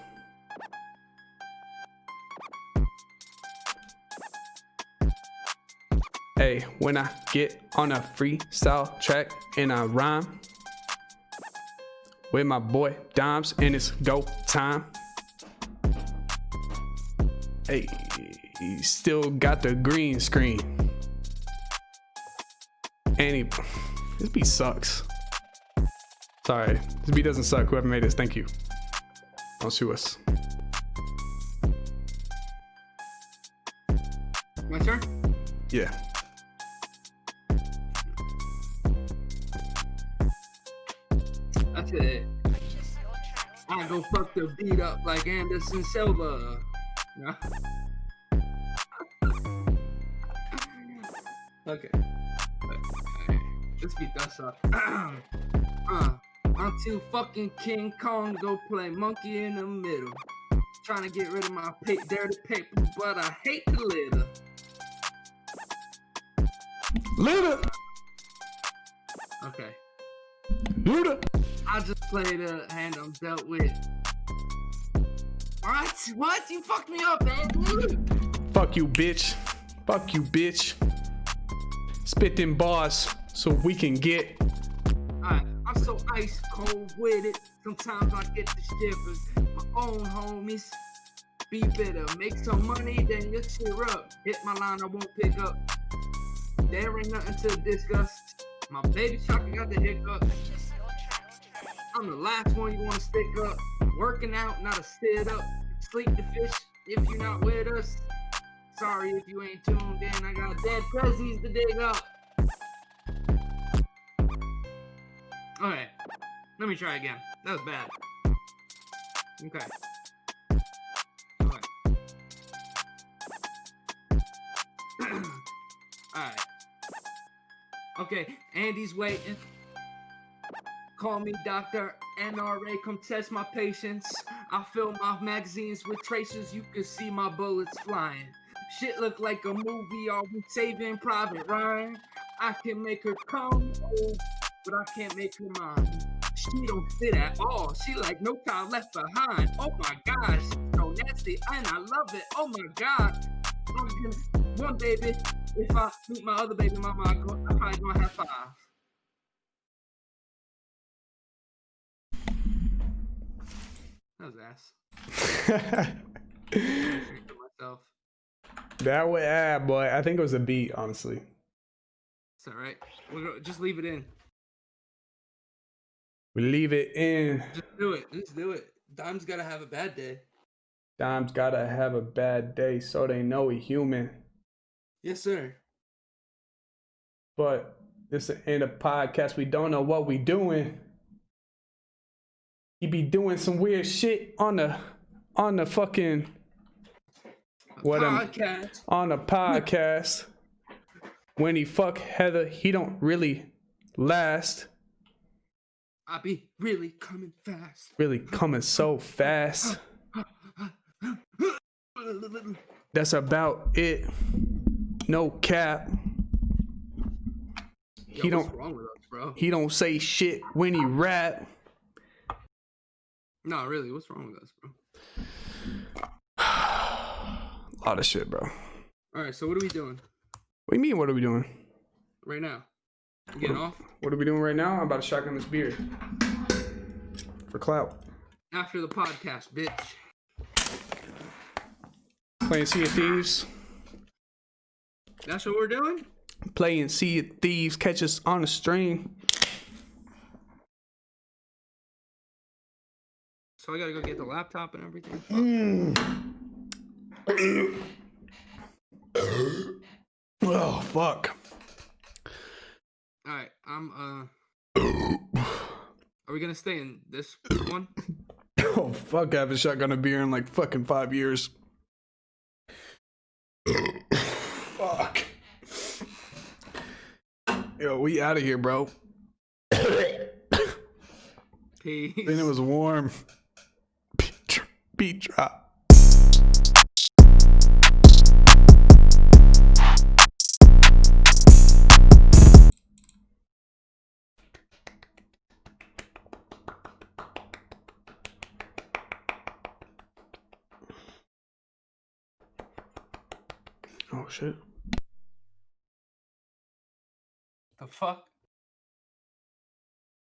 Hey, when I get on a freestyle track and I rhyme with my boy Dimes and it's go time. Hey, he still got the green screen. And this beat sucks. Sorry, this beat doesn't suck. Whoever made this, thank you. Don't sue us. My turn? Yeah. That's it. I go fuck the beat up like Anderson Silva. No? Okay. This beat does suck. I'm too fucking King Kong, go play monkey in the middle. Trying to get rid of my dirty paper, but I hate the litter. Litter! Okay. Litter! I just played a hand I'm dealt with. What? You fucked me up, man. Fuck you, bitch. Fuck you, bitch. Spit them bars so we can get. Alright, I'm so ice cold with it. Sometimes I get the shivers. My own homies. Be bitter. Make some money, then you cheer up. Hit my line, I won't pick up. There ain't nothing to discuss. My baby chocolate got the hiccups. I'm the last one you wanna stick up. Working out, not a sit up. Sleep the fish if you're not with us. Sorry if you ain't tuned in. I got dead prezzies to dig up. Okay, let me try again. That was bad. Okay. Alright. Okay, Andy's waiting. Call me Dr. NRA, come test my patience. I fill my magazines with tracers, you can see my bullets flying. Shit look like a movie, are we saving Private Ryan? I can make her come, but I can't make her mine. She don't fit at all, she like no child left behind. Oh my gosh, she's so nasty and I love it, oh my god. I'm gonna, one baby, if I meet my other baby mama, I'm probably gonna have 5. That was ass. Myself. That way, boy. I think it was a beat, honestly. It's alright. Just leave it in. We leave it in. Just do it. Just do it. Dime's gotta have a bad day. Dime's gotta have a bad day so they know we human. Yes, sir. But this is the end of podcast. We don't know what we doing. He be doing some weird shit on the fucking podcast. On the podcast. When he fuck Heather, he don't really last. I be really coming fast. Really coming so fast. That's about it. No cap. Yo, what's wrong with us, bro? He don't say shit when he rap. No, really, what's wrong with us, bro? A lot of shit, bro. All right, so what are we doing? What do you mean, what are we doing? Right now. You getting off? What are we doing right now? I'm about to shotgun this beer. For clout. After the podcast, bitch. Playing Sea of Thieves. That's what we're doing? Play and see it, thieves catch us on the stream. So I gotta go get the laptop and everything. Oh fuck. All right, I'm Are we gonna stay in this one? Oh fuck! I haven't shotgun a beer in like fucking 5 years. Fuck. Yo, we out of here, bro. Peace. And it was warm. Beat drop. Oh shit. The fuck?